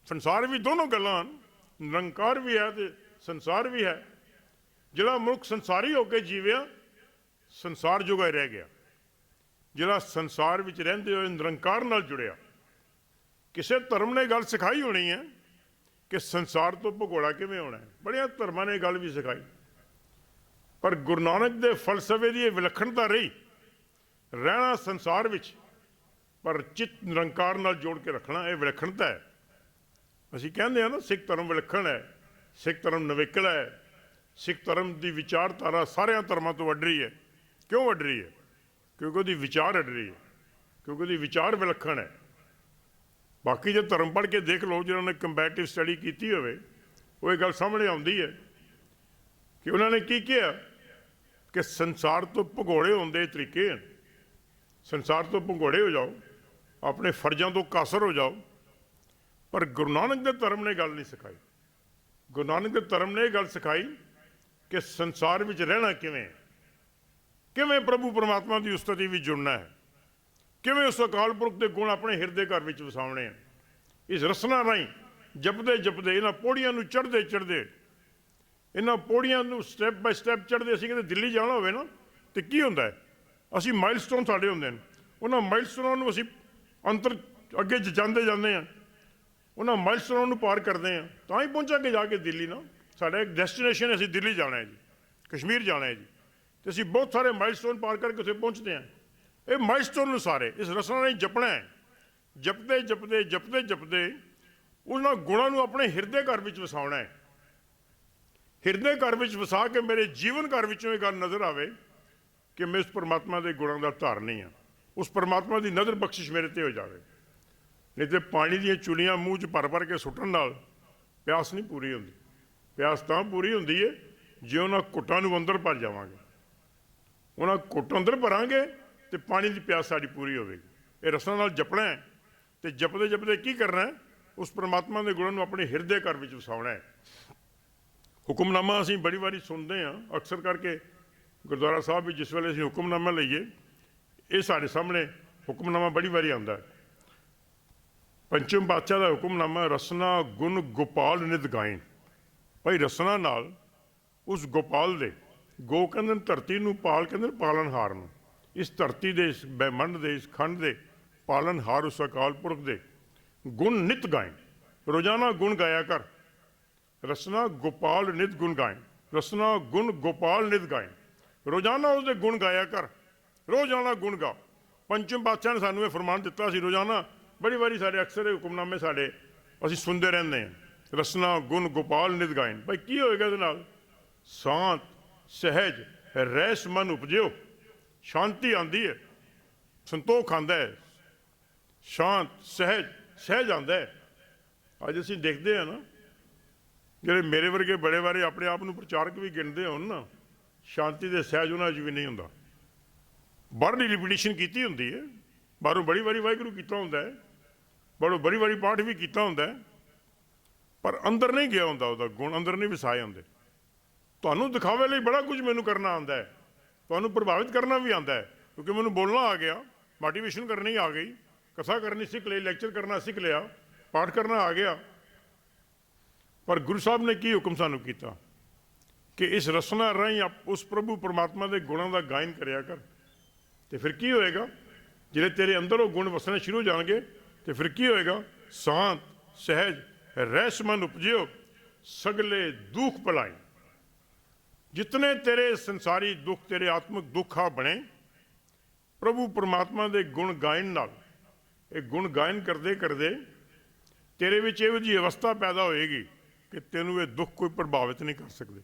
ਸੰਸਾਰ ਵੀ ਦੋਨੋਂ ਗੱਲਾਂ ਹਨ, ਨਿਰੰਕਾਰ ਵੀ ਹੈ ਤੇ ਸੰਸਾਰ ਵੀ ਹੈ। ਜਿਹੜਾ ਮਨੁੱਖ ਸੰਸਾਰੀ ਹੋ ਕੇ ਜੀਵਿਆ, ਸੰਸਾਰ ਜੋਗਾ ਹੀ ਰਹਿ ਗਿਆ। ਜਿਹੜਾ ਸੰਸਾਰ ਵਿੱਚ ਰਹਿੰਦੇ ਹੋਏ ਨਿਰੰਕਾਰ ਨਾਲ ਜੁੜਿਆ, ਕਿਸੇ ਧਰਮ ਨੇ ਗੱਲ ਸਿਖਾਈ ਹੋਣੀ ਹੈ ਕਿ ਸੰਸਾਰ ਤੋਂ ਭਗੌੜਾ ਕਿਵੇਂ ਹੋਣਾ ਹੈ। ਬੜੀਆਂ ਧਰਮਾਂ ਨੇ ਗੱਲ ਵੀ ਸਿਖਾਈ, ਪਰ ਗੁਰੂ ਨਾਨਕ ਦੇ ਫਲਸਫੇ ਦੀ ਇਹ ਵਿਲੱਖਣਤਾ ਰਹੀ, ਰਹਿਣਾ ਸੰਸਾਰ ਵਿੱਚ ਪਰ ਚਿੱਤ ਨਿਰੰਕਾਰ ਨਾਲ ਜੋੜ ਕੇ ਰੱਖਣਾ, ਇਹ ਵਿਲੱਖਣਤਾ ਹੈ। ਅਸੀਂ ਕਹਿੰਦੇ ਹਾਂ ਨਾ, ਸਿੱਖ ਧਰਮ ਵਿਲੱਖਣ ਹੈ, ਸਿੱਖ ਧਰਮ ਨਵੇਕਲਾ ਹੈ, ਸਿੱਖ ਧਰਮ ਦੀ ਵਿਚਾਰਧਾਰਾ ਸਾਰਿਆਂ ਧਰਮਾਂ ਤੋਂ ਵੱਡ ਰਹੀ ਹੈ। ਕਿਉਂ ਵੱਡ ਰਹੀ ਹੈ? ਕਿਉਂਕਿ ਉਹਦੀ ਵਿਚਾਰ ਅੱਡ ਰਹੀ ਹੈ, ਕਿਉਂਕਿ ਉਹਦੀ ਵਿਚਾਰ ਵਿਲੱਖਣ ਹੈ। ਬਾਕੀ ਜੇ ਧਰਮ ਪੜ੍ਹ ਕੇ ਦੇਖ ਲਓ, ਜਿਹਨਾਂ ਨੇ ਕੰਪੈਰੇਟਿਵ ਸਟੱਡੀ ਕੀਤੀ ਹੋਵੇ, ਉਹ ਇਹ ਗੱਲ ਸਾਹਮਣੇ ਆਉਂਦੀ ਹੈ ਕਿ ਉਹਨਾਂ ਨੇ ਕੀ ਕਿਹਾ ਕਿ ਸੰਸਾਰ ਤੋਂ ਭਗੌੜੇ ਹੋਣ ਦੇ ਤਰੀਕੇ ਹਨ। ਸੰਸਾਰ ਤੋਂ ਭਗੌੜੇ ਹੋ ਜਾਓ, ਆਪਣੇ ਫਰਜ਼ਾਂ ਤੋਂ ਕਾਸਰ ਹੋ ਜਾਓ। ਪਰ ਗੁਰੂ ਨਾਨਕ ਦੇ ਧਰਮ ਨੇ ਗੱਲ ਨਹੀਂ ਸਿਖਾਈ। ਗੁਰੂ ਨਾਨਕ ਦੇ ਧਰਮ ਨੇ ਇਹ ਗੱਲ ਸਿਖਾਈ ਕਿ ਸੰਸਾਰ ਵਿੱਚ ਰਹਿਣਾ ਕਿਵੇਂ, ਕਿਵੇਂ ਪ੍ਰਭੂ ਪਰਮਾਤਮਾ ਦੀ ਉਸਤਤੀ ਵਿੱਚ ਜੁੜਨਾ ਹੈ, ਕਿਵੇਂ ਉਸ ਅਕਾਲ ਪੁਰਖ ਦੇ ਗੁਣ ਆਪਣੇ ਹਿਰਦੇ ਘਰ ਵਿੱਚ ਵਸਾਉਣੇ ਹਨ। ਇਸ ਰਸਨਾ ਰਾਹੀਂ ਜਪਦੇ ਜਪਦੇ, ਇਹਨਾਂ ਪੌੜੀਆਂ ਨੂੰ ਚੜ੍ਹਦੇ ਚੜ੍ਹਦੇ, ਇਹਨਾਂ ਪੌੜੀਆਂ ਨੂੰ ਸਟੈਪ ਬਾਈ ਸਟੈਪ ਚੜ੍ਹਦੇ, ਅਸੀਂ ਕਿਤੇ ਦਿੱਲੀ ਜਾਣਾ ਹੋਵੇ ਨਾ, ਤੇ ਕੀ ਹੁੰਦਾ ਹੈ, ਅਸੀਂ ਮਾਈਲਸਟੋਨ ਸਾਡੇ ਹੁੰਦੇ ਨੇ, ਉਹਨਾਂ ਮਾਈਲਸਟੋਨਾਂ ਨੂੰ ਅਸੀਂ ਅੰਤਰ ਅੱਗੇ ਜਾਂਦੇ ਜਾਂਦੇ ਹਾਂ, ਉਹਨਾਂ ਮਾਈਲਸਟੋਨਾਂ ਨੂੰ ਪਾਰ ਕਰਦੇ ਹਾਂ, ਤਾਂ ਹੀ ਪਹੁੰਚਾਂਗੇ ਜਾ ਕੇ ਦਿੱਲੀ ਨਾ। ਸਾਡਾ ਇੱਕ ਡੈਸਟੀਨੇਸ਼ਨ, ਅਸੀਂ ਦਿੱਲੀ ਜਾਣਾ ਹੈ ਜੀ, ਕਸ਼ਮੀਰ ਜਾਣਾ ਹੈ ਜੀ, ਤੇ ਅਸੀਂ ਬਹੁਤ ਸਾਰੇ ਮਾਈਲਸਟੋਨ ਪਾਰ ਕਰਕੇ ਉੱਥੇ ਪਹੁੰਚਦੇ ਹਾਂ। ਇਹ ਮਾਈਲਸਟੋਨ ਨੂੰ ਸਾਰੇ ਇਸ ਰਸਨਾ ਨਾਲ ਜਪਣਾ ਹੈ। ਜਪਦੇ ਜਪਦੇ ਜਪਦੇ ਜਪਦੇ ਉਹਨਾਂ ਗੁਣਾਂ ਨੂੰ ਆਪਣੇ ਹਿਰਦੇ ਘਰ ਵਿੱਚ ਵਸਾਉਣਾ ਹੈ। ਹਿਰਦੇ ਘਰ ਵਿੱਚ ਵਸਾ ਕੇ ਮੇਰੇ ਜੀਵਨ ਘਰ ਵਿੱਚੋਂ ਇਹ ਗੱਲ ਨਜ਼ਰ ਆਵੇ ਕਿ ਮੈਂ ਉਸ ਪਰਮਾਤਮਾ ਦੇ ਗੁਣਾਂ ਦਾ ਧਾਰਨੀ ਹਾਂ, ਉਸ ਪਰਮਾਤਮਾ ਦੀ ਨਜ਼ਰ ਬਖਸ਼ਿਸ਼ ਮੇਰੇ ਤੇ ਹੋ ਜਾਵੇ। ਨਹੀਂ ਤੇ ਪਾਣੀ ਦੀਆਂ ਚੁਲੀਆਂ ਮੂੰਹ 'ਚ ਭਰ ਭਰ ਕੇ ਸੁੱਟਣ ਨਾਲ ਪਿਆਸ ਨਹੀਂ ਪੂਰੀ ਹੁੰਦੀ। ਪਿਆਸ ਤਾਂ ਪੂਰੀ ਹੁੰਦੀ ਹੈ ਜੇ ਉਹਨਾਂ ਘੁੱਟਾਂ ਨੂੰ ਅੰਦਰ ਭਰ ਜਾਵਾਂਗੇ, ਉਹਨਾਂ ਘੁੱਟ ਅੰਦਰ ਭਰਾਂਗੇ ਤੇ ਪਾਣੀ ਦੀ ਪਿਆਸ ਸਾਡੀ ਪੂਰੀ ਹੋਵੇਗੀ। ਇਹ ਰਸਨਾ ਨਾਲ ਜਪਣਾ ਹੈ, ਤੇ ਜਪਦੇ ਜਪਦੇ ਕੀ ਕਰਨਾ ਹੈ, ਉਸ ਪਰਮਾਤਮਾ ਦੇ ਗੁਣਾਂ ਨੂੰ ਆਪਣੇ ਹਿਰਦੇ ਘਰ ਵਿੱਚ ਵਸਾਉਣਾ ਹੈ। ਹੁਕਮਨਾਮਾ ਅਸੀਂ ਬੜੀ ਵਾਰੀ ਸੁਣਦੇ ਹਾਂ, ਅਕਸਰ ਕਰਕੇ ਗੁਰਦੁਆਰਾ ਸਾਹਿਬ ਵਿੱਚ ਜਿਸ ਵੇਲੇ ਅਸੀਂ ਹੁਕਮਨਾਮਾ ਲਈਏ, ਇਹ ਸਾਡੇ ਸਾਹਮਣੇ ਹੁਕਮਨਾਮਾ ਬੜੀ ਵਾਰੀ ਆਉਂਦਾ ਹੈ। ਪੰਚਮ ਪਾਤਸ਼ਾਹ ਦਾ ਹੁਕਮਨਾਮਾ, ਰਸਨਾ ਗੁਣ ਗੋਪਾਲ ਨਿਤ ਗਾਇਨ। ਭਾਈ ਰਸਨਾ ਨਾਲ ਉਸ ਗੋਪਾਲ ਦੇ, ਗੋ ਕਹਿੰਦੇ ਨੇ ਧਰਤੀ ਨੂੰ, ਪਾਲ ਕਹਿੰਦੇ ਨੇ ਪਾਲਣਹਾਰ ਨੂੰ, ਇਸ ਧਰਤੀ ਦੇ, ਇਸ ਬ੍ਰਹਿਮੰਡ ਦੇ, ਇਸ ਖੰਡ ਦੇ ਪਾਲਣਹਾਰ ਉਸ ਅਕਾਲ ਪੁਰਖ ਦੇ ਗੁਣ ਨਿਤ ਗਾਇਨ। ਰੋਜ਼ਾਨਾ ਗੁਣ ਗਾਇਆ ਕਰ। ਰਸਨਾ ਗੋਪਾਲ ਨਿਤ ਗੁਣ ਗਾਇਨ, ਰਸਨਾ ਗੁਣ ਗੋਪਾਲ ਨਿਤ ਗਾਇਨ। ਰੋਜ਼ਾਨਾ ਉਸਦੇ ਗੁਣ ਗਾਇਆ ਕਰ, ਰੋਜ਼ਾਨਾ ਗੁਣ ਗਾ। ਪੰਚਮ ਪਾਤਸ਼ਾਹ ਨੇ ਸਾਨੂੰ ਇਹ ਫਰਮਾਨ ਦਿੱਤਾ ਸੀ, ਰੋਜ਼ਾਨਾ ਬੜੀ ਵਾਰੀ ਸਾਡੇ ਅਕਸਰ ਇਹ ਹੁਕਮਨਾਮੇ ਸਾਡੇ ਅਸੀਂ ਸੁਣਦੇ ਰਹਿੰਦੇ ਹਾਂ, ਰਸਨਾ ਗੁਣ ਗੋਪਾਲ ਨਿਤ ਗਾਇਨ। ਭਾਈ ਕੀ ਹੋਏਗਾ ਇਹਦੇ ਨਾਲ? ਸ਼ਾਂਤ ਸਹਿਜ ਰਹਿਸ ਮਨ ਉਪਜਿਓ। ਸ਼ਾਂਤੀ ਆਉਂਦੀ ਹੈ, ਸੰਤੋਖ ਆਉਂਦਾ ਹੈ, ਸ਼ਾਂਤ ਸਹਿਜ ਸਹਿਜ ਆਉਂਦਾ ਹੈ। ਅੱਜ ਅਸੀਂ ਦੇਖਦੇ ਹਾਂ ਨਾ, ਜਿਹੜੇ ਮੇਰੇ ਵਰਗੇ ਬੜੇ ਬਾਰੇ ਆਪਣੇ ਆਪ ਨੂੰ ਪ੍ਰਚਾਰਕ ਵੀ ਗਿਣਦੇ ਹੋਣ ਨਾ, ਸ਼ਾਂਤੀ ਦੇ ਸਹਿਜ ਉਹਨਾਂ 'ਚ ਵੀ ਨਹੀਂ ਹੁੰਦਾ। ਬਾਹਰਲੀ ਰਿਪੀਟੀਸ਼ਨ ਕੀਤੀ ਹੁੰਦੀ ਹੈ, ਬਾਹਰੋਂ ਬੜੀ ਵਾਰੀ ਵਾਹਿਗੁਰੂ ਕੀਤਾ ਹੁੰਦਾ ਹੈ, ਬਾਹਰੋਂ ਬੜੀ ਵਾਰੀ ਪਾਠ ਵੀ ਕੀਤਾ ਹੁੰਦਾ ਹੈ, ਪਰ ਅੰਦਰ ਨਹੀਂ ਗਿਆ ਹੁੰਦਾ, ਉਹਦਾ ਗੁਣ ਅੰਦਰ ਨਹੀਂ ਵਸਾਏ ਹੁੰਦੇ। ਤੁਹਾਨੂੰ ਦਿਖਾਵੇ ਲਈ ਬੜਾ ਕੁਝ ਮੈਨੂੰ ਕਰਨਾ ਆਉਂਦਾ ਹੈ, ਤੁਹਾਨੂੰ ਪ੍ਰਭਾਵਿਤ ਕਰਨਾ ਵੀ ਆਉਂਦਾ ਹੈ, ਕਿਉਂਕਿ ਮੈਨੂੰ ਬੋਲਣਾ ਆ ਗਿਆ, ਮੋਟੀਵੇਸ਼ਨ ਕਰਨੀ ਆ ਗਈ, ਕਥਾ ਕਰਨੀ ਸਿੱਖ ਲਈ, ਲੈਕਚਰ ਕਰਨਾ ਸਿੱਖ ਲਿਆ, ਪਾਠ ਕਰਨਾ ਆ ਗਿਆ। ਪਰ ਗੁਰੂ ਸਾਹਿਬ ਨੇ ਕੀ ਹੁਕਮ ਸਾਨੂੰ ਕੀਤਾ ਕਿ ਇਸ ਰਸਨਾ ਰਾਹੀਂ ਉਸ ਪ੍ਰਭੂ ਪਰਮਾਤਮਾ ਦੇ ਗੁਣਾਂ ਦਾ ਗਾਇਨ ਕਰਿਆ ਕਰ। ਤੇ ਫਿਰ ਕੀ ਹੋਏਗਾ? ਜਿਹੜੇ ਤੇਰੇ ਅੰਦਰ ਉਹ ਗੁਣ ਵਸਣੇ ਸ਼ੁਰੂ ਹੋ ਜਾਣਗੇ ਤੇ ਫਿਰ ਕੀ ਹੋਏਗਾ? ਸ਼ਾਂਤ सहज रहस मन उपजियो सगले दुख भलाई। जितने तेरे संसारी दुख तेरे आत्मिक दुख आ बने, प्रभु परमात्मा के गुण गायन नाल, ये गुण गायन करते करते तेरे विच इहो जी अवस्था पैदा होएगी कि तेनू ये दुख कोई प्रभावित नहीं कर सकते,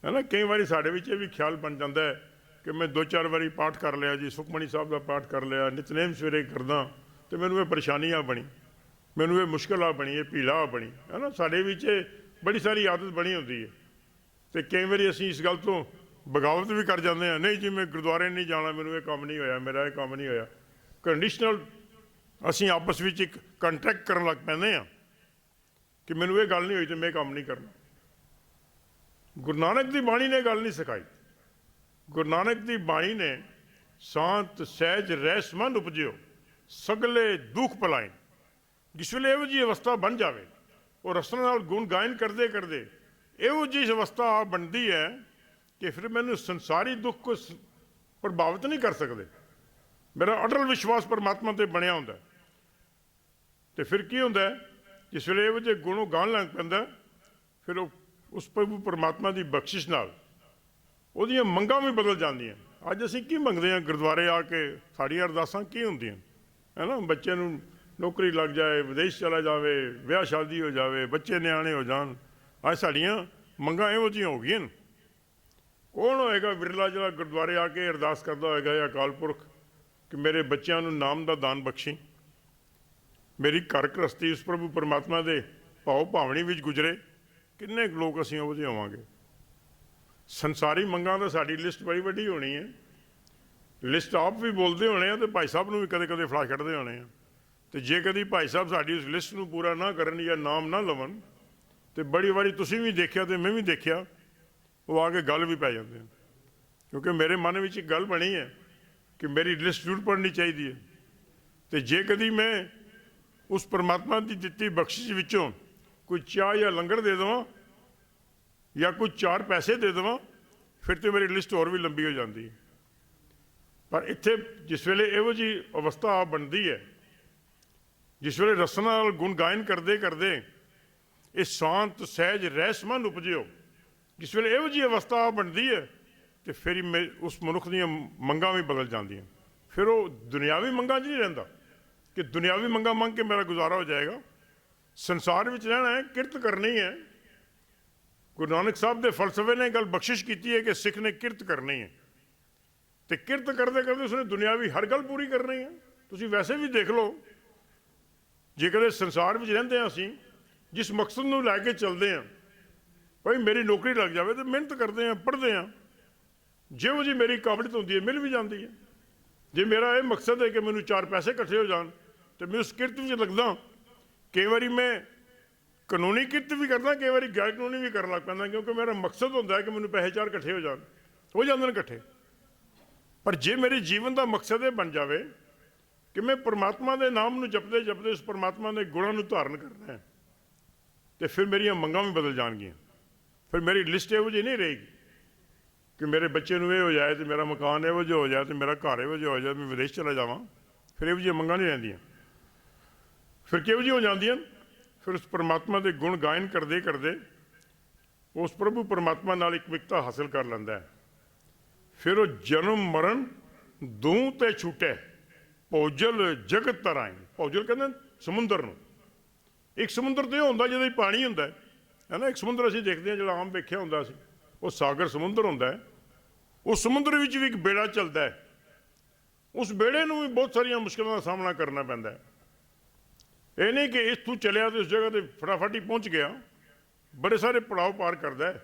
है ना। कई बार साढ़े विच भी ख्याल बन जाता है कि मैं 2-4 बारी पाठ कर लिया जी, सुखमणी साहब का पाठ कर लिया, नितनेम सवेरे करदा, तो मैनू ये परेशानी आ बनी, मैनू ये मुश्किल आ बनी, ये पीड़ा आ बनी, है ना। साढ़े विच बड़ी सारी आदत बनी होती है, तो कई बार असीं इस गल तो बगावत भी कर जाते हैं, नहीं जी मैं गुरुद्वारे नहीं जाना, मैनू ये काम नहीं होया, मेरा ये काम नहीं होया। कंडीशनल असीं आपस विच एक कंट्रैक्ट करन लग पैंदे आ कि मैनू ये गल नहीं हुई तो मैं काम नहीं करना। गुरु नानक की बाणी ने गल नहीं सिखाई। गुरु नानक की बाणी ने शांत सहज रहस मन उपजियो सगले दुख भलाई। जिस वेले इहो जी अवस्था बन जाए और रसना नाल गुण गायन करते करते इहो जी अवस्था बनती है कि फिर मैनू संसारी दुख को प्रभावित नहीं कर सकते। मेरा अटल विश्वास परमात्मा ते बनिया होंदा, तो फिर की होंदा है जिस वेले इहो जे गुणों गान लग पैंदा, फिर उस प्रभु परमात्मा की बख्शिश नाल उहदियां मंगां भी बदल जांदियां। अज असीं की मंगदे हां गुरुद्वारे आके, साड़ियां अरदासां की हुंदियां, है ना। बच्चे नूं नौकरी लग जाए, विदेश चला जाए, ब्याह शादी हो जाए, बच्चे न्याणे हो जान, अज साड़ियां मंगां इहो जिहियां हो गईयां। कौन होएगा विरला जिहड़ा गुरुद्वारे आके अरदास करदा होएगा या अकाल पुरख कि मेरे बच्चों नूं नाम दा दान बख्शी, मेरी घर गृहस्थी उस प्रभु परमात्मा दे भाव भावनी विच गुजरे। किन्ने लोग असीं उहो जिहे होवांगे। संसारी मंगां तां साडी लिस्ट बड़ी वड्डी होनी है, लिस्ट आप भी बोलते होने हैं, तो भाई साहब नूं भी कदे कदे फड़ा छड्डदे होने हैं। तो जे कदी भाई साहब साडी उस लिस्ट नूं पूरा ना करन या नाम ना लवन, तो बड़ी बारी तुसीं भी देखिया तो मैं भी देखिया, वो आके गल भी पै जाते हैं। क्योंकि मेरे मन में एक गल बनी है कि मेरी लिस्ट जरूर पढ़नी चाहिए है। तो जे कदी मैं उस परमात्मा की दित्ती बख्शिश विचों कोई चाह या लंगर दे देवां या कोई 4 पैसे दे देवां, फिर तो मेरी लिस्ट होर भी लंबी हो जाती है। पर इत्थे जिस वेले इहो जी अवस्था आ बनती है, जिस वेले रसना नाल गुण गायन करते करते ये शांत सहज रहस मन उपजियो, जिस वेले इहो जी अवस्था आ बनती है, तो फिर उस मनुख दीयां मंगां भी बदल जांदियां। फिर वो दुनियावी मंगां च नहीं रहिंदा कि दुनियावी मंगां मंग के मेरा गुजारा हो जाएगा। संसार में रहना है, किरत करनी है। गुरु नानक साहब के फलसफे ने गल बख्शिश की है कि सिख ने किरत करनी है, तो किरत करते करते उसने दुनियावी हर गल पूरी करनी है। तुसीं वैसे भी देख लो, जे कदे संसार में रहिंदे हां असीं जिस मकसद नूं लैके चलते हैं, भाई मेरी नौकरी लग जाए तो मेहनत करते हैं, पढ़ते हैं, जिहो जी मेरी काबलियत होंदी है मिल भी जाती है। जे मेरा ये मकसद है कि मैनू 4 पैसे इकट्ठे हो जान, तो मैं उस किरत में लगदा। कई बारी मैं कानूनी किरत भी करदा, कई बारी गैर कानूनी भी करन लग पैंदा, क्योंकि मेरा मकसद होंदा है कि मैनू पैसे 4 इकट्ठे हो जाते हैं इकट्ठे। पर जे मेरे जीवन का मकसद ये बन जाए कि मैं परमात्मा के नाम नूं जपदे जपदे उस परमात्मा के गुणां नूं धारण करना है, तो फिर मेरियां मंगां भी बदल जाणगियां। फिर मेरी लिस्ट इहो जी नहीं रहेगी कि मेरे बच्चे नूं ये हो जाए, तो मेरा मकान इहो जिहा हो जाए, तो मेरा घर इहो जिहा हो जाए, मैं विदेश चला जावां। फिर इहो जिहियां मंगां नहीं रहिंदियां। फिर किहो जिहियां हो जांदियां, फिर उस परमात्मा के गुण गायन करते करते उस प्रभु परमात्मा नाल इकमिकता हासिल कर लैंदा है। फिर वो जन्म मरण दूं ते छूटे, भौजल जगत तराई। भौजल कहते समुंदर नूं। एक समुंदर तो यह होंदा जिहदे विच पानी हुंदा है ना। एक समुंदर असीं देखदे हां, जिहड़ा आम वेखिया हुंदा सी, वो सागर समुंदर हुंदा है। उस समुंदर विच भी एक बेड़ा चलदा है, उस बेड़े नूं भी बहुत सारियां मुश्किलां दा सामना करना पैंदा है। ये नहीं कि इत्थों चलिया तो उस जगह ते फटाफट ही पहुँच गया, बड़े सारे पड़ाव पार करदा है।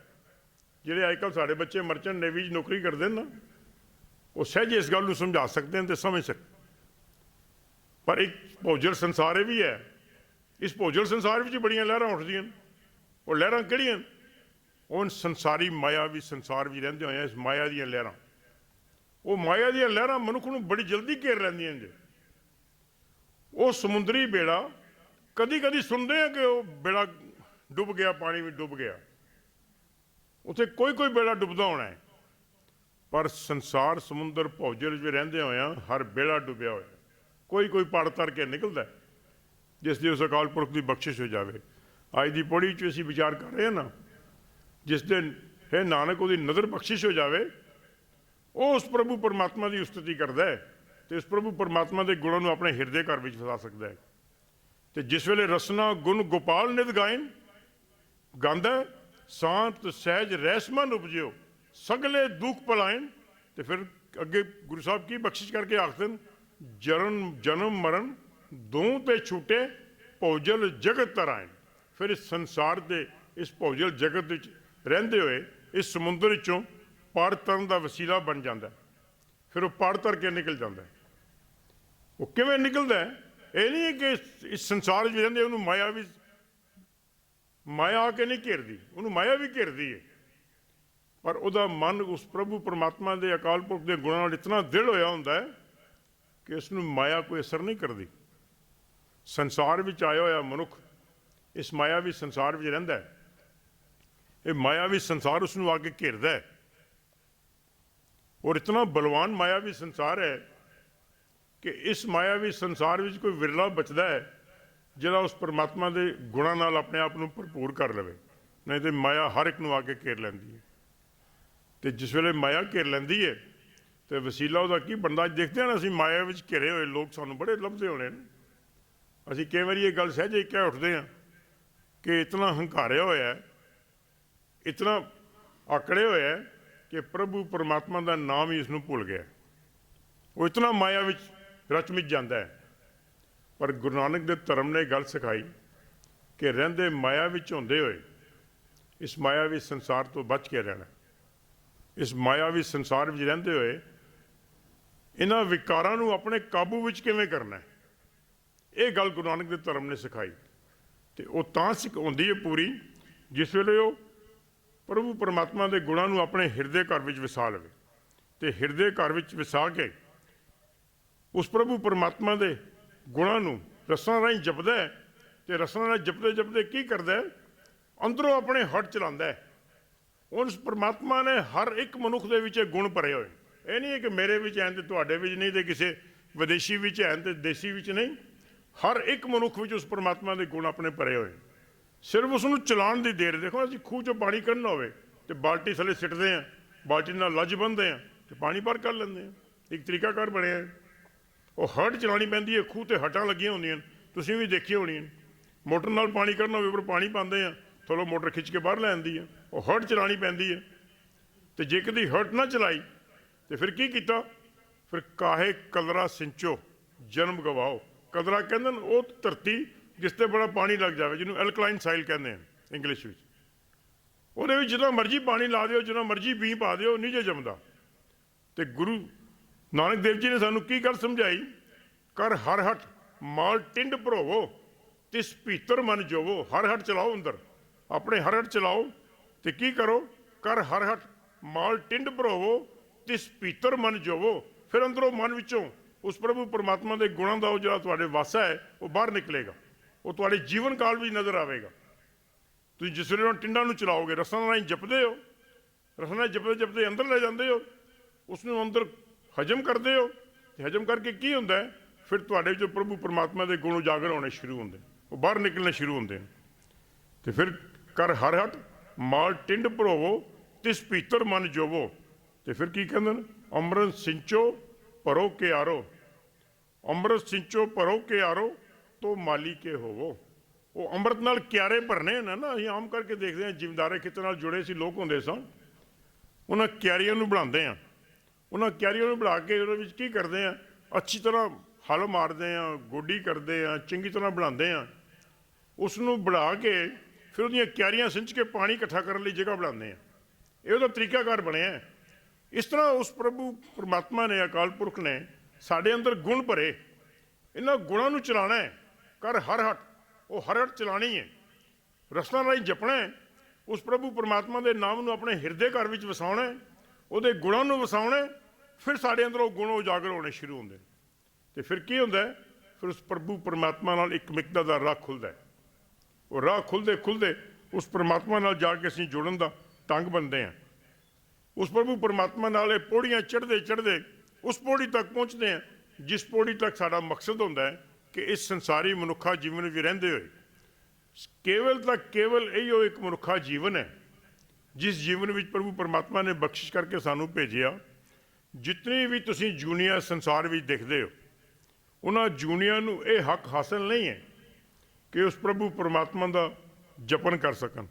जिहड़े अजकल साडे बच्चे मर्चेंट नेवी च नौकरी करदे न, वो सहज इस गल नूं समझा सकते हैं तो समझ सकते। पर एक भौजल संसार ये भी है। इस भौजल संसार में बड़ियां लहरां उठदियां। वो लहरां किहड़ियां? उन संसारी माया भी संसार भी रहिंदे होए इस माया दीयां लहरां। वो माया दीयां लहरां मनुख नूं बड़ी जल्दी घेर लैंदियां जे। वो समुंदरी बेड़ा कदी कदी सुनते हैं कि वो बेड़ा डुब गया, पानी में डुब गया, उत्थे कोई कोई बेड़ा डुबदा होना है। पर संसार समुंदर भौजल में रहिंदे होए हर बेड़ा डुबिया होया, कोई कोई पड़ तर के निकलता है। ਜਿਸ ਦੀ ਉਸ ਅਕਾਲ ਪੁਰਖ ਦੀ ਬਖਸ਼ਿਸ਼ ਹੋ ਜਾਵੇ। ਅੱਜ ਦੀ ਪੌੜੀ 'ਚ ਅਸੀਂ ਵਿਚਾਰ ਕਰ ਰਹੇ ਹਾਂ ਨਾ, ਜਿਸ ਦਿਨ ਹੈ ਨਾਨਕ ਉਹਦੀ ਨਜ਼ਰ ਬਖਸ਼ਿਸ਼ ਹੋ ਜਾਵੇ, ਉਹ ਉਸ ਪ੍ਰਭੂ ਪਰਮਾਤਮਾ ਦੀ ਉਸਤਤੀ ਕਰਦਾ ਹੈ ਤੇ ਉਸ ਪ੍ਰਭੂ ਪਰਮਾਤਮਾ ਦੇ ਗੁਣਾਂ ਨੂੰ ਆਪਣੇ ਹਿਰਦੇ ਘਰ ਵਿੱਚ ਵਸਾ ਸਕਦਾ ਹੈ। ਤੇ ਜਿਸ ਵੇਲੇ ਰਸਨਾ ਗੁਣ ਗੋਪਾਲ ਨਿਤ ਗਾਇਨ ਗਾਉਂਦਾ, ਸ਼ਾਂਤ ਸਹਿਜ ਰਹਿਸ ਮਨ ਉਪਜਿਓ ਸਗਲੇ ਦੁੱਖ ਪਲਾਇਨ। ਤੇ ਫਿਰ ਅੱਗੇ ਗੁਰੂ ਸਾਹਿਬ ਕੀ ਬਖਸ਼ਿਸ਼ ਕਰਕੇ ਆਖਦੇ ਨੇ, ਜਨਮ ਮਰਨ ਦੋਂ ਤੇ ਛੂਟੇ ਭੌਜਲ ਜਗਤ ਤਰਾਇਨ। ਫਿਰ ਇਸ ਸੰਸਾਰ ਦੇ ਇਸ ਭੌਜਲ ਜਗਤ ਵਿੱਚ ਰਹਿੰਦੇ ਹੋਏ ਇਸ ਸਮੁੰਦਰ ਵਿੱਚੋਂ ਪਾਰ ਤਰਨ ਦਾ ਵਸੀਲਾ ਬਣ ਜਾਂਦਾ। ਫਿਰ ਉਹ ਪਾਰ ਤਰ ਕੇ ਨਿਕਲ ਜਾਂਦਾ। ਉਹ ਕਿਵੇਂ ਨਿਕਲਦਾ? ਇਹ ਨਹੀਂ ਕਿ ਇਸ ਸੰਸਾਰ ਵਿੱਚ ਰਹਿੰਦੇ ਉਹਨੂੰ ਮਾਇਆ ਆ ਕੇ ਨਹੀਂ ਘੇਰਦੀ, ਉਹਨੂੰ ਮਾਇਆ ਵੀ ਘੇਰਦੀ ਹੈ, ਪਰ ਉਹਦਾ ਮਨ ਉਸ ਪ੍ਰਭੂ ਪਰਮਾਤਮਾ ਦੇ ਅਕਾਲ ਪੁਰਖ ਦੇ ਗੁਣਾਂ ਨਾਲ ਇਤਨਾ ਦ੍ਰਿੜ ਹੋਇਆ ਹੁੰਦਾ ਹੈ ਕਿ ਉਸ ਨੂੰ ਮਾਇਆ ਕੋਈ ਅਸਰ ਨਹੀਂ ਕਰਦੀ। ਸੰਸਾਰ ਵਿੱਚ ਆਇਆ ਹੋਇਆ ਮਨੁੱਖ ਇਸ ਮਾਇਆਵੀ ਸੰਸਾਰ ਵਿੱਚ ਰਹਿੰਦਾ ਹੈ, ਇਹ ਮਾਇਆਵੀ ਸੰਸਾਰ ਉਸ ਨੂੰ ਆ ਕੇ ਘੇਰਦਾ ਹੈ, ਔਰ ਇਤਨਾ ਬਲਵਾਨ ਮਾਇਆਵੀ ਸੰਸਾਰ ਹੈ ਕਿ ਇਸ ਮਾਇਆਵੀ ਸੰਸਾਰ ਵਿੱਚ ਕੋਈ ਵਿਰਲਾ ਬਚਦਾ ਹੈ ਜਿਹੜਾ ਉਸ ਪਰਮਾਤਮਾ ਦੇ ਗੁਣਾਂ ਨਾਲ ਆਪਣੇ ਆਪ ਨੂੰ ਭਰਪੂਰ ਕਰ ਲਵੇ, ਨਹੀਂ ਤੇ ਮਾਇਆ ਹਰ ਇੱਕ ਨੂੰ ਆ ਕੇ ਘੇਰ ਲੈਂਦੀ ਹੈ। ਤੇ ਜਿਸ ਵੇਲੇ ਮਾਇਆ ਘੇਰ ਲੈਂਦੀ ਹੈ ਤੇ ਵਸੀਲਾ ਉਹਦਾ ਕੀ ਬਣਦਾ? ਦੇਖਦੇ ਹਾਂ ਨਾ, ਅਸੀਂ ਮਾਇਆ ਵਿੱਚ ਘਿਰੇ ਹੋਏ ਲੋਕ ਸਾਨੂੰ ਬੜੇ ਲੱਭਦੇ ਹੋਣੇ ਨੇ। ਅਸੀਂ ਕਈ ਵਾਰੀ ਇਹ ਗੱਲ ਸਹਿਜੇ ਕਹਿ ਉੱਠਦੇ ਹਾਂ ਕਿ ਇਤਨਾ ਹੰਕਾਰਿਆ ਹੋਇਆ, ਇਤਨਾ ਆਕੜੇ ਹੋਇਆ ਕਿ ਪ੍ਰਭੂ ਪਰਮਾਤਮਾ ਦਾ ਨਾਮ ਹੀ ਇਸ ਨੂੰ ਭੁੱਲ ਗਿਆ। ਉਹ ਇਤਨਾ ਮਾਇਆ ਵਿੱਚ ਰਚ ਮਿਚ ਜਾਂਦਾ ਹੈ। ਪਰ ਗੁਰੂ ਨਾਨਕ ਦੇ ਧਰਮ ਨੇ ਗੱਲ ਸਿਖਾਈ ਕਿ ਰਹਿੰਦੇ ਮਾਇਆ ਵਿੱਚ ਹੁੰਦੇ ਹੋਏ ਇਸ ਮਾਇਆਵੀ ਸੰਸਾਰ ਤੋਂ ਬਚ ਕੇ ਰਹਿਣਾ। ਇਸ ਮਾਇਆਵੀ ਸੰਸਾਰ ਵਿੱਚ ਰਹਿੰਦੇ ਹੋਏ ਇਹਨਾਂ ਵਿਕਾਰਾਂ ਨੂੰ ਆਪਣੇ ਕਾਬੂ ਵਿੱਚ ਕਿਵੇਂ ਕਰਨਾ ਹੈ, ਇਹ ਗੱਲ ਗੁਰੂ ਨਾਨਕ ਦੇ ਧਰਮ ਨੇ ਸਿਖਾਈ। ਤੇ ਉਹ ਤਾਂ ਸਿਖਾਉਂਦੀ ਹੈ ਪੂਰੀ ਜਿਸ ਵੇਲੇ ਉਹ ਪ੍ਰਭੂ ਪਰਮਾਤਮਾ ਦੇ ਗੁਣਾਂ ਨੂੰ ਆਪਣੇ ਹਿਰਦੇ ਘਰ ਵਿੱਚ ਵਸਾ ਲਵੇ। ਤੇ ਹਿਰਦੇ ਘਰ ਵਿੱਚ ਵਸਾ ਕੇ ਉਸ ਪ੍ਰਭੂ ਪਰਮਾਤਮਾ ਦੇ ਗੁਣਾਂ ਨੂੰ ਰਸਨਾ ਰਾਹੀਂ ਜਪਦਾ ਹੈ। ਤੇ ਰਸਨਾ ਨਾਲ ਜਪਦੇ ਜਪਦੇ ਕੀ ਕਰਦਾ ਹੈ? ਅੰਦਰੋਂ ਆਪਣੇ ਹੱਟ ਚਲਾਉਂਦਾ ਹੈ। ਉਸ ਪਰਮਾਤਮਾ ਨੇ ਹਰ ਇੱਕ ਮਨੁੱਖ ਦੇ ਵਿੱਚ ਇਹ ਗੁਣ ਭਰੇ ਹੋਏ। ਇਹ ਨਹੀਂ ਹੈ ਕਿ ਮੇਰੇ ਵਿੱਚ ਹੈ ਤੇ ਤੁਹਾਡੇ ਵਿੱਚ ਨਹੀਂ, ਤੇ ਕਿਸੇ ਵਿਦੇਸ਼ੀ ਵਿੱਚ ਹੈ ਤੇ ਦੇਸੀ ਵਿੱਚ ਨਹੀਂ। ਹਰ ਇੱਕ ਮਨੁੱਖ ਵਿੱਚ ਉਸ ਪਰਮਾਤਮਾ ਦੇ ਗੁਣ ਆਪਣੇ ਭਰੇ ਹੋਏ। ਸਿਰਫ ਉਸ ਨੂੰ ਚਲਾਉਣ ਦੀ ਦੇਰ। ਦੇਖੋ, ਅਸੀਂ ਖੂਹ 'ਚੋਂ ਪਾਣੀ ਕੱਢਣਾ ਹੋਵੇ ਤੇ ਬਾਲਟੀ ਥੱਲੇ ਸਿੱਟਦੇ ਹਾਂ, ਬਾਲਟੀ ਨਾਲ ਲੱਜ ਬੰਨ੍ਹਦੇ ਹਾਂ ਤੇ ਪਾਣੀ ਬਾਹਰ ਕੱਢ ਲੈਂਦੇ ਹਾਂ। ਇੱਕ ਤਰੀਕਾਕਾਰ ਬਣਿਆ। ਉਹ ਹੱਟ ਚਲਾਉਣੀ ਪੈਂਦੀ ਹੈ। ਖੂਹ 'ਤੇ ਹੱਟਾਂ ਲੱਗੀਆਂ ਹੁੰਦੀਆਂ ਨੇ, ਤੁਸੀਂ ਵੀ ਦੇਖੀਆਂ ਹੋਣੀਆਂ। ਮੋਟਰ ਨਾਲ ਪਾਣੀ ਕੱਢਣਾ ਹੋਵੇ ਪਰ ਪਾਣੀ ਪਾਉਂਦੇ ਹਾਂ, ਥੱਲੋਂ ਮੋਟਰ ਖਿੱਚ ਕੇ ਬਾਹਰ ਲੈ ਆਉਂਦੀ ਹੈ। ਉਹ ਹੱਟ ਚਲਾਉਣੀ ਪੈਂਦੀ ਹੈ। ਤੇ ਜੇ ਕਦੀ ਹੱਟ ਨਾ ਚਲਾਈ ਤੇ ਫਿਰ ਕੀ ਕੀਤਾ? ਫਿਰ ਕਾਹੇ ਕਲਰਾ ਸਿੰਚੋ ਜਨਮ ਗਵਾਓ। ਕਲਰਾ ਕਹਿੰਦੇ ਨੇ ਉਹ ਧਰਤੀ ਜਿਸ 'ਤੇ ਬੜਾ ਪਾਣੀ ਲੱਗ ਜਾਵੇ, ਜਿਹਨੂੰ ਐਲਕਲਾਈਨ ਸਾਈਲ ਕਹਿੰਦੇ ਹਨ ਇੰਗਲਿਸ਼ ਵਿੱਚ। ਉਹਦੇ ਵਿੱਚ ਜਿੰਨਾ ਮਰਜ਼ੀ ਪਾਣੀ ਲਾ ਦਿਓ, ਜਿੰਨਾ ਮਰਜ਼ੀ ਬੀਂ ਪਾ ਦਿਓ, ਨਹੀਂ ਜੇ ਜੰਮਦਾ। ਤੇ ਗੁਰੂ ਨਾਨਕ ਦੇਵ ਜੀ ਨੇ ਸਾਨੂੰ ਕੀ ਗੱਲ ਸਮਝਾਈ? ਕਰ ਹਰ ਹੱਟ ਮਾਲ ਟਿੰਡ ਭਰੋਵੋ ਤਿਸ ਭੀਤਰ ਮਨ ਜੋਵੋ। ਹਰ ਹੱਟ ਚਲਾਓ, ਅੰਦਰ ਆਪਣੇ ਹਰ ਹੱਟ ਚਲਾਓ। ਤੇ ਕੀ ਕਰੋ? ਕਰ ਹਰ ਹੱਟ ਮਾਲ ਟਿੰਡ ਭਰੋਵੋ ਤਿਸ ਭੀਤਰ ਮਨ ਜੋਵੋ। ਫਿਰ ਅੰਦਰੋਂ ਮਨ ਵਿੱਚੋਂ ਉਸ ਪ੍ਰਭੂ ਪਰਮਾਤਮਾ ਦੇ ਗੁਣਾਂ ਦਾ ਉਹ ਜਿਹੜਾ ਤੁਹਾਡੇ ਵਾਸਾ ਹੈ ਉਹ ਬਾਹਰ ਨਿਕਲੇਗਾ। ਉਹ ਤੁਹਾਡੇ ਜੀਵਨ ਕਾਲ ਵਿੱਚ ਨਜ਼ਰ ਆਵੇਗਾ। ਤੁਸੀਂ ਜਿਸ ਵੇਲੇ ਟਿੰਡਾਂ ਨੂੰ ਚਲਾਓਗੇ, ਰਸਨਾ ਰਾਹੀਂ ਜਪਦੇ ਹੋ, ਰਸਨਾ ਜਪਦੇ ਜਪਦੇ ਅੰਦਰ ਲੈ ਜਾਂਦੇ ਹੋ, ਉਸ ਨੂੰ ਅੰਦਰ ਹਜਮ ਕਰਦੇ ਹੋ। ਤੇ ਹਜਮ ਕਰਕੇ ਕੀ ਹੁੰਦਾ ਹੈ? ਫਿਰ ਤੁਹਾਡੇ ਵਿੱਚੋਂ ਪ੍ਰਭੂ ਪਰਮਾਤਮਾ ਦੇ ਗੁਣ ਉਜਾਗਰ ਹੋਣੇ ਸ਼ੁਰੂ ਹੁੰਦੇ, ਉਹ ਬਾਹਰ ਨਿਕਲਣੇ ਸ਼ੁਰੂ ਹੁੰਦੇ ਨੇ। ਤੇ ਫਿਰ ਕਰ ਹਰ ਹੱਟ ਮਾਲ ਟਿੰਡ ਭਰੋਵੋ ਤਿਸ ਭੀਤਰ ਮਨ ਜੋਵੋ। ਤੇ ਫਿਰ ਕੀ ਕਹਿੰਦੇ ਨੇ? ਅੰਮ੍ਰਿਤ ਸਿੰਚੋ ਭਰੋ ਕੇ ਆਰੋ। ਅੰਮ੍ਰਿਤ ਸਿੰਚੋ ਭਰੋ ਕੇ ਆਰੋ ਤੋ ਮਾਲੀ ਕੇ ਹੋਵੋ। ਉਹ ਅੰਮ੍ਰਿਤ ਨਾਲ ਕਿਆਰੇ ਭਰਨੇ ਨੇ ਨਾ। ਅਸੀਂ ਆਮ ਕਰਕੇ ਦੇਖਦੇ ਹਾਂ ਜ਼ਿਮੀਂਦਾਰੇ ਖੇਤਰ ਨਾਲ ਜੁੜੇ ਸੀ ਲੋਕ ਹੁੰਦੇ ਸਨ, ਉਹਨਾਂ ਕਿਆਰੀਆਂ ਨੂੰ ਬਣਾਉਂਦੇ ਹਾਂ। ਉਹਨਾਂ ਕਿਆਰੀਆਂ ਨੂੰ ਬਣਾ ਕੇ ਉਹਦੇ ਵਿੱਚ ਕੀ ਕਰਦੇ ਹਾਂ? ਅੱਛੀ ਤਰ੍ਹਾਂ ਹਲ ਮਾਰਦੇ ਹਾਂ, ਗੋਡੀ ਕਰਦੇ ਹਾਂ, ਚੰਗੀ ਤਰ੍ਹਾਂ ਬਣਾਉਂਦੇ ਹਾਂ। ਉਸ ਨੂੰ ਬਣਾ ਕੇ ਫਿਰ ਉਹਦੀਆਂ ਕਿਆਰੀਆਂ ਸਿੰਚ ਕੇ ਪਾਣੀ ਇਕੱਠਾ ਕਰਨ ਲਈ ਜਗ੍ਹਾ ਬਣਾਉਂਦੇ ਹਾਂ। ਇਹ ਉਹਦਾ ਤਰੀਕਾਕਾਰ ਬਣਿਆ। ਇਸ ਤਰ੍ਹਾਂ ਉਸ ਪ੍ਰਭੂ ਪਰਮਾਤਮਾ ਨੇ, ਅਕਾਲ ਪੁਰਖ ਨੇ ਸਾਡੇ ਅੰਦਰ ਗੁਣ ਭਰੇ। ਇਹਨਾਂ ਗੁਣਾਂ ਨੂੰ ਚਲਾਉਣਾ ਹੈ। ਕਰ ਹਰ ਹੱਟ, ਉਹ ਹਰ ਹੱਟ ਚਲਾਉਣੀ ਹੈ। ਰਸਨਾ ਰਾਹੀਂ ਜਪਣਾ ਹੈ। ਉਸ ਪ੍ਰਭੂ ਪਰਮਾਤਮਾ ਦੇ ਨਾਮ ਨੂੰ ਆਪਣੇ ਹਿਰਦੇ ਘਰ ਵਿੱਚ ਵਸਾਉਣਾ ਹੈ, ਉਹਦੇ ਗੁਣਾਂ ਨੂੰ ਵਸਾਉਣਾ। ਫਿਰ ਸਾਡੇ ਅੰਦਰ ਉਹ ਗੁਣ ਉਜਾਗਰ ਹੋਣੇ ਸ਼ੁਰੂ ਹੁੰਦੇ। ਤੇ ਫਿਰ ਕੀ ਹੁੰਦਾ ਹੈ? ਫਿਰ ਉਸ ਪ੍ਰਭੂ ਪਰਮਾਤਮਾ ਨਾਲ ਇੱਕ ਮਿੱਕਦਾ ਦਾ ਰਾਹ ਖੁੱਲ੍ਹਦਾ ਹੈ। ਉਹ ਰਾਹ ਖੁੱਲ੍ਹਦੇ ਖੁੱਲ੍ਹਦੇ ਉਸ ਪਰਮਾਤਮਾ ਨਾਲ ਜਾ ਕੇ ਅਸੀਂ ਜੁੜਨ ਦਾ ਢੰਗ ਬਣਦੇ ਹਾਂ। ਉਸ ਪ੍ਰਭੂ ਪਰਮਾਤਮਾ ਨਾਲ ਇਹ ਪੌੜੀਆਂ ਚੜ੍ਹਦੇ ਚੜ੍ਹਦੇ ਉਸ ਪੌੜੀ ਤੱਕ ਪਹੁੰਚਦੇ ਹਾਂ ਜਿਸ ਪੌੜੀ ਤੱਕ ਸਾਡਾ ਮਕਸਦ ਹੁੰਦਾ ਹੈ ਕਿ ਇਸ ਸੰਸਾਰੀ ਮਨੁੱਖਾ ਜੀਵਨ ਵਿੱਚ ਰਹਿੰਦੇ ਹੋਏ ਕੇਵਲ ਤਾਂ ਕੇਵਲ ਇਹੋ ਇੱਕ ਮਨੁੱਖਾ ਜੀਵਨ ਹੈ ਜਿਸ ਜੀਵਨ ਵਿੱਚ ਪ੍ਰਭੂ ਪਰਮਾਤਮਾ ਨੇ ਬਖਸ਼ਿਸ਼ ਕਰਕੇ ਸਾਨੂੰ ਭੇਜਿਆ। ਜਿਤਨੀ ਵੀ ਤੁਸੀਂ ਜੂਨੀਆਂ ਸੰਸਾਰ ਵਿੱਚ ਦੇਖਦੇ ਹੋ, ਉਹਨਾਂ ਜੂਨੀਆਂ ਨੂੰ ਇਹ ਹੱਕ ਹਾਸਲ ਨਹੀਂ ਹੈ ਕਿ ਉਸ ਪ੍ਰਭੂ ਪਰਮਾਤਮਾ ਦਾ ਜਪਨ ਕਰ ਸਕਣ।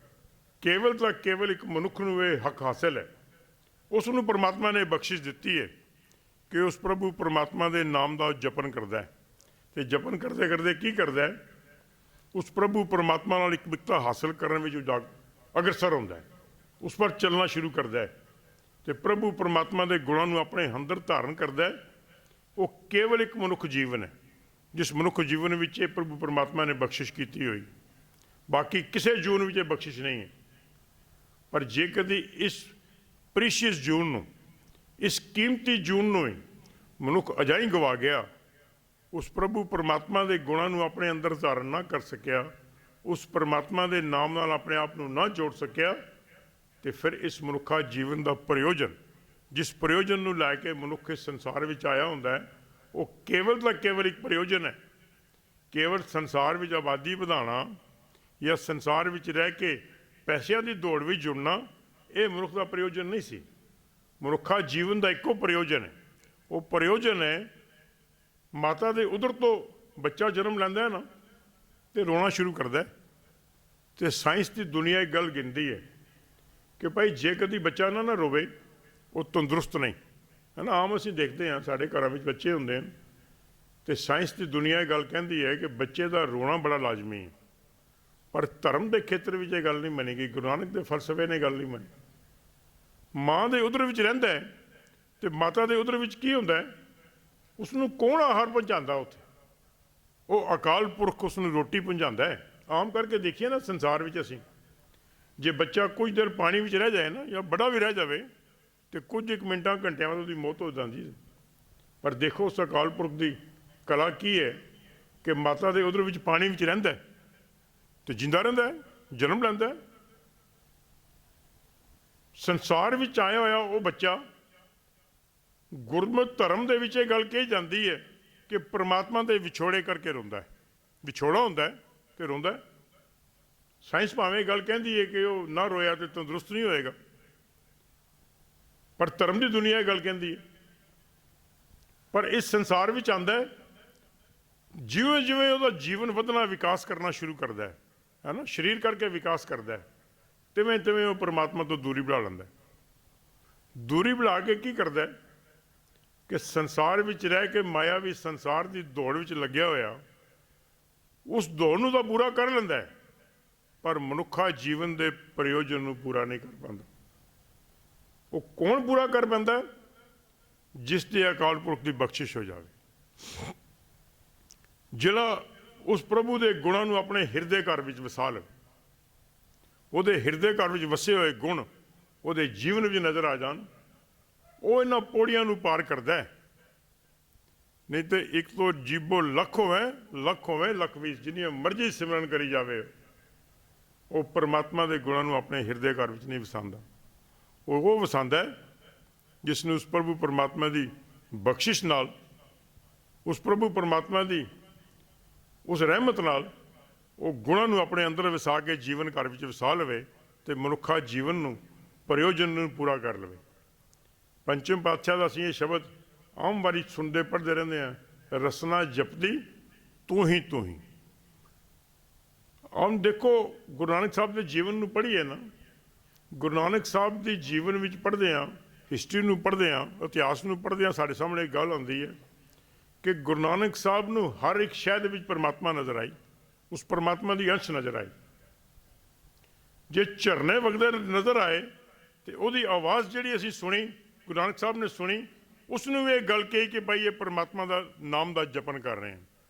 ਕੇਵਲ ਤਾਂ ਕੇਵਲ ਇੱਕ ਮਨੁੱਖ ਨੂੰ ਇਹ ਹੱਕ ਹਾਸਲ ਹੈ, ਉਸ ਨੂੰ ਪਰਮਾਤਮਾ ਨੇ ਬਖਸ਼ਿਸ਼ ਦਿੱਤੀ ਹੈ ਕਿ ਉਸ ਪ੍ਰਭੂ ਪਰਮਾਤਮਾ ਦੇ ਨਾਮ ਦਾ ਜਪਨ ਕਰਦਾ ਹੈ। ਅਤੇ ਜਪਨ ਕਰਦੇ ਕਰਦੇ ਕੀ ਕਰਦਾ ਹੈ? ਉਸ ਪ੍ਰਭੂ ਪਰਮਾਤਮਾ ਨਾਲ ਇੱਕ ਮਿੱਤਰਤਾ ਹਾਸਲ ਕਰਨ ਵਿੱਚ ਅਗਰਸਰ ਹੁੰਦਾ ਹੈ, ਉਸ ਪਰ ਚੱਲਣਾ ਸ਼ੁਰੂ ਕਰਦਾ ਹੈ ਅਤੇ ਪ੍ਰਭੂ ਪਰਮਾਤਮਾ ਦੇ ਗੁਣਾਂ ਨੂੰ ਆਪਣੇ ਅੰਦਰ ਧਾਰਨ ਕਰਦਾ ਹੈ। ਉਹ ਕੇਵਲ ਇੱਕ ਮਨੁੱਖ ਜੀਵਨ ਹੈ ਜਿਸ ਮਨੁੱਖ ਜੀਵਨ ਵਿੱਚ ਇਹ ਪ੍ਰਭੂ ਪਰਮਾਤਮਾ ਨੇ ਬਖਸ਼ਿਸ਼ ਕੀਤੀ ਹੋਈ। ਬਾਕੀ ਕਿਸੇ ਜੂਨ ਵਿੱਚ ਇਹ ਬਖਸ਼ਿਸ਼ ਨਹੀਂ ਹੈ। ਪਰ ਜੇ ਕਦੀ ਇਸ ਪ੍ਰੀਸ਼ੀਅਸ ਜੂਨ ਨੂੰ, ਇਸ ਕੀਮਤੀ ਜੂਨ ਨੂੰ ਹੀ ਮਨੁੱਖ ਅਜਾਈਂ ਗਵਾ ਗਿਆ, ਉਸ ਪ੍ਰਭੂ ਪਰਮਾਤਮਾ ਦੇ ਗੁਣਾਂ ਨੂੰ ਆਪਣੇ ਅੰਦਰ ਧਾਰਨ ਨਾ ਕਰ ਸਕਿਆ, ਉਸ ਪਰਮਾਤਮਾ ਦੇ ਨਾਮ ਨਾਲ ਆਪਣੇ ਆਪ ਨੂੰ ਨਾ ਜੋੜ ਸਕਿਆ, ਤੇ ਫਿਰ ਇਸ ਮਨੁੱਖਾ ਜੀਵਨ ਦਾ ਪ੍ਰਯੋਜਨ, ਜਿਸ ਪ੍ਰਯੋਜਨ ਨੂੰ ਲੈ ਕੇ ਮਨੁੱਖ ਇਸ ਸੰਸਾਰ ਵਿੱਚ ਆਇਆ ਹੁੰਦਾ ਹੈ, ਉਹ ਕੇਵਲ ਤਾਂ ਕੇਵਲ ਇੱਕ ਪ੍ਰਯੋਜਨ ਹੈ। ਕੇਵਲ ਸੰਸਾਰ ਵਿੱਚ ਆਬਾਦੀ ਵਧਾਉਣਾ ਜਾਂ ਸੰਸਾਰ ਵਿੱਚ ਰਹਿ ਕੇ ਪੈਸਿਆਂ ਦੀ ਦੌੜ ਵਿੱਚ ਜੁੜਨਾ, ਇਹ ਮਨੁੱਖ ਦਾ ਪ੍ਰਯੋਜਨ ਨਹੀਂ ਸੀ। ਮਨੁੱਖਾ ਜੀਵਨ ਦਾ ਇੱਕੋ ਪ੍ਰਯੋਜਨ ਹੈ। ਉਹ ਪ੍ਰਯੋਜਨ ਹੈ, ਮਾਤਾ ਦੇ ਉਦਰ ਤੋਂ ਬੱਚਾ ਜਨਮ ਲੈਂਦਾ ਹੈ ਨਾ, ਤੇ ਰੋਣਾ ਸ਼ੁਰੂ ਕਰਦਾ ਹੈ। ਅਤੇ ਸਾਇੰਸ ਦੀ ਦੁਨੀਆ ਇੱਕ ਗੱਲ ਗਿਣਦੀ ਹੈ ਕਿ ਭਾਈ ਜੇ ਕਦੀ ਬੱਚਾ ਨਾ ਰੋਵੇ, ਉਹ ਤੰਦਰੁਸਤ ਨਹੀਂ ਹੈ ਨਾ। ਆਮ ਅਸੀਂ ਦੇਖਦੇ ਹਾਂ ਸਾਡੇ ਘਰਾਂ ਵਿੱਚ ਬੱਚੇ ਹੁੰਦੇ ਹਨ, ਅਤੇ ਸਾਇੰਸ ਦੀ ਦੁਨੀਆ ਇਹ ਗੱਲ ਕਹਿੰਦੀ ਹੈ ਕਿ ਬੱਚੇ ਦਾ ਰੋਣਾ ਬੜਾ ਲਾਜ਼ਮੀ ਹੈ। ਪਰ ਧਰਮ ਦੇ ਖੇਤਰ ਵਿੱਚ ਇਹ ਗੱਲ ਨਹੀਂ ਮੰਨੀ ਗਈ। ਗੁਰੂ ਨਾਨਕ ਦੇ ਫਲਸਫੇ ਨੇ ਗੱਲ ਨਹੀਂ ਮੰਨੀ। ਮਾਂ ਦੇ ਉਦਰ ਵਿੱਚ ਰਹਿੰਦਾ ਹੈ ਅਤੇ ਮਾਤਾ ਦੇ ਉਦਰ ਵਿੱਚ ਕੀ ਹੁੰਦਾ ਹੈ? ਉਸਨੂੰ ਕੌਣ ਆਹਾਰ ਪਹੁੰਚਾਉਂਦਾ? ਉੱਥੇ ਉਹ ਅਕਾਲ ਪੁਰਖ ਉਸਨੂੰ ਰੋਟੀ ਪਹੁੰਚਾਉਂਦਾ ਹੈ। ਆਮ ਕਰਕੇ ਦੇਖੀਏ ਨਾ ਸੰਸਾਰ ਵਿੱਚ ਅਸੀਂ, ਜੇ ਬੱਚਾ ਕੁਝ ਦੇਰ ਪਾਣੀ ਵਿੱਚ ਰਹਿ ਜਾਏ ਨਾ, ਜਾਂ ਬੜਾ ਵੀ ਰਹਿ ਜਾਵੇ, ਅਤੇ ਕੁਝ ਇੱਕ ਮਿੰਟਾਂ ਘੰਟਿਆਂ ਬਾਅਦ ਉਹਦੀ ਮੌਤ ਹੋ ਜਾਂਦੀ ਹੈ। ਪਰ ਦੇਖੋ ਉਸ ਅਕਾਲ ਪੁਰਖ ਦੀ ਕਲਾ ਕੀ ਹੈ ਕਿ ਮਾਤਾ ਦੇ ਉਦਰ ਵਿੱਚ ਪਾਣੀ ਵਿੱਚ ਰਹਿੰਦਾ ਅਤੇ ਜਿੰਦਾ ਰਹਿੰਦਾ ਹੈ, ਜਨਮ ਲੈਂਦਾ ਹੈ। ਸੰਸਾਰ ਵਿੱਚ ਆਇਆ ਹੋਇਆ ਉਹ ਬੱਚਾ, ਗੁਰਮਤਿ ਧਰਮ ਦੇ ਵਿੱਚ ਇਹ ਗੱਲ ਕਹੀ ਜਾਂਦੀ ਹੈ ਕਿ ਪਰਮਾਤਮਾ ਦੇ ਵਿਛੋੜੇ ਕਰਕੇ ਰੋਂਦਾ ਹੈ। ਵਿਛੋੜਾ ਹੁੰਦਾ ਹੈ ਅਤੇ ਰੋਂਦਾ ਹੈ। ਸਾਇੰਸ ਭਾਵੇਂ ਗੱਲ ਕਹਿੰਦੀ ਹੈ ਕਿ ਉਹ ਨਾ ਰੋਇਆ ਤਾਂ ਤੰਦਰੁਸਤ ਨਹੀਂ ਹੋਏਗਾ, ਪਰ ਧਰਮ ਦੀ ਦੁਨੀਆ ਇਹ ਗੱਲ ਕਹਿੰਦੀ ਹੈ। ਪਰ ਇਸ ਸੰਸਾਰ ਵਿੱਚ ਆਉਂਦਾ ਹੈ, ਜਿਵੇਂ ਜਿਵੇਂ ਉਹਦਾ ਜੀਵਨ ਵਧਣਾ, ਵਿਕਾਸ ਕਰਨਾ ਸ਼ੁਰੂ ਕਰਦਾ ਹੈ ਨਾ, ਸਰੀਰ ਕਰਕੇ ਵਿਕਾਸ ਕਰਦਾ ਹੈ, ਤਿਵੇਂ ਤਿਵੇਂ ਉਹ ਪਰਮਾਤਮਾ ਤੋਂ ਦੂਰੀ ਬਣਾ ਲੈਂਦਾ। ਦੂਰੀ ਬਣਾ ਕੇ ਕੀ ਕਰਦਾ ਕਿ ਸੰਸਾਰ ਵਿੱਚ ਰਹਿ ਕੇ ਮਾਇਆਵੀ ਸੰਸਾਰ ਦੀ ਦੌੜ ਵਿੱਚ ਲੱਗਿਆ ਹੋਇਆ, ਉਸ ਦੌੜ ਨੂੰ ਤਾਂ ਪੂਰਾ ਕਰ ਲੈਂਦਾ ਹੈ, ਪਰ ਮਨੁੱਖਾ ਜੀਵਨ ਦੇ ਪ੍ਰਯੋਜਨ ਨੂੰ ਪੂਰਾ ਨਹੀਂ ਕਰ ਪਾਉਂਦਾ। ਉਹ ਕੌਣ ਪੂਰਾ ਕਰ ਪਾਉਂਦਾ? ਜਿਸ ਦੇ ਅਕਾਲ ਪੁਰਖ ਦੀ ਬਖਸ਼ਿਸ਼ ਹੋ ਜਾਵੇ, ਜਿਹੜਾ ਉਸ ਪ੍ਰਭੂ ਦੇ ਗੁਣਾਂ ਨੂੰ ਆਪਣੇ ਹਿਰਦੇ ਘਰ ਵਿੱਚ ਵਸਾ ਲਵੇ। ਉਹਦੇ ਹਿਰਦੇ ਘਰ ਵਿੱਚ ਵਸੇ ਹੋਏ ਗੁਣ ਉਹਦੇ ਜੀਵਨ ਵਿੱਚ ਨਜ਼ਰ ਆ ਜਾਣ, ਉਹ ਇਹਨਾਂ ਪੌੜੀਆਂ ਨੂੰ ਪਾਰ ਕਰਦਾ ਹੈ। ਨਹੀਂ ਤੇ ਇੱਕ ਤੋਂ ਜੀਬੋ ਲੱਖ ਹੋਵੇ ਲੱਖ ਵੀ, ਜਿੰਨੀਆਂ ਮਰਜ਼ੀ ਸਿਮਰਨ ਕਰੀ ਜਾਵੇ, ਉਹ ਪਰਮਾਤਮਾ ਦੇ ਗੁਣਾਂ ਨੂੰ ਆਪਣੇ ਹਿਰਦੇ ਘਰ ਵਿੱਚ ਨਹੀਂ ਵਸਾਉਂਦਾ। ਉਹ ਵਸਾਉਂਦਾ ਹੈ ਜਿਸ ਨੂੰ ਉਸ ਪ੍ਰਭੂ ਪਰਮਾਤਮਾ ਦੀ ਬਖਸ਼ਿਸ਼ ਨਾਲ, ਉਸ ਪ੍ਰਭੂ ਪਰਮਾਤਮਾ ਦੀ ਉਸ ਰਹਿਮਤ ਨਾਲ ਉਹ ਗੁਣਾਂ ਨੂੰ ਆਪਣੇ ਅੰਦਰ ਵਸਾ ਕੇ ਜੀਵਨ ਘਰ ਵਿੱਚ ਵਸਾ ਲਵੇ ਅਤੇ ਮਨੁੱਖਾ ਜੀਵਨ ਨੂੰ, ਪ੍ਰਯੋਜਨ ਨੂੰ ਪੂਰਾ ਕਰ ਲਵੇ। ਪੰਚਮ ਪਾਤਸ਼ਾਹ ਦਾ ਅਸੀਂ ਇਹ ਸ਼ਬਦ ਆਮ ਵਾਰੀ ਸੁਣਦੇ ਪੜ੍ਹਦੇ ਰਹਿੰਦੇ ਹਾਂ, ਰਸਨਾ ਜਪਦੀ ਤੂੰ ਹੀ ਤੂੰ ਹੀ। ਆਮ ਦੇਖੋ ਗੁਰੂ ਨਾਨਕ ਸਾਹਿਬ ਦੇ ਜੀਵਨ ਨੂੰ ਪੜ੍ਹੀਏ ਨਾ, ਗੁਰੂ ਨਾਨਕ ਸਾਹਿਬ ਦੀ ਜੀਵਨ ਵਿੱਚ ਪੜ੍ਹਦੇ ਹਾਂ, ਹਿਸਟਰੀ ਨੂੰ ਪੜ੍ਹਦੇ ਹਾਂ, ਇਤਿਹਾਸ ਨੂੰ ਪੜ੍ਹਦੇ ਹਾਂ, ਸਾਡੇ ਸਾਹਮਣੇ ਇੱਕ ਗੱਲ ਆਉਂਦੀ ਹੈ ਕਿ ਗੁਰੂ ਨਾਨਕ ਸਾਹਿਬ ਨੂੰ ਹਰ ਇੱਕ ਸ਼ੈ ਦੇ ਵਿੱਚ ਪਰਮਾਤਮਾ ਨਜ਼ਰ ਆਈ, ਉਸ ਪਰਮਾਤਮਾ ਦੀ ਅੰਸ਼ ਨਜ਼ਰ ਆਈ। ਜੇ ਝਰਨੇ ਵਗਦੇ ਨਜ਼ਰ ਆਏ ਤੇ ਉਹਦੀ ਆਵਾਜ਼ ਜਿਹੜੀ ਅਸੀਂ ਸੁਣੀ, ਗੁਰੂ ਨਾਨਕ ਸਾਹਿਬ ਨੇ ਸੁਣੀ, ਉਸ ਨੂੰ ਵੀ ਇਹ ਗੱਲ ਕਹੀ ਕਿ ਭਾਈ ਇਹ ਪਰਮਾਤਮਾ ਦਾ ਨਾਮ ਦਾ ਜਪਨ ਕਰ ਰਹੇ ਹਨ।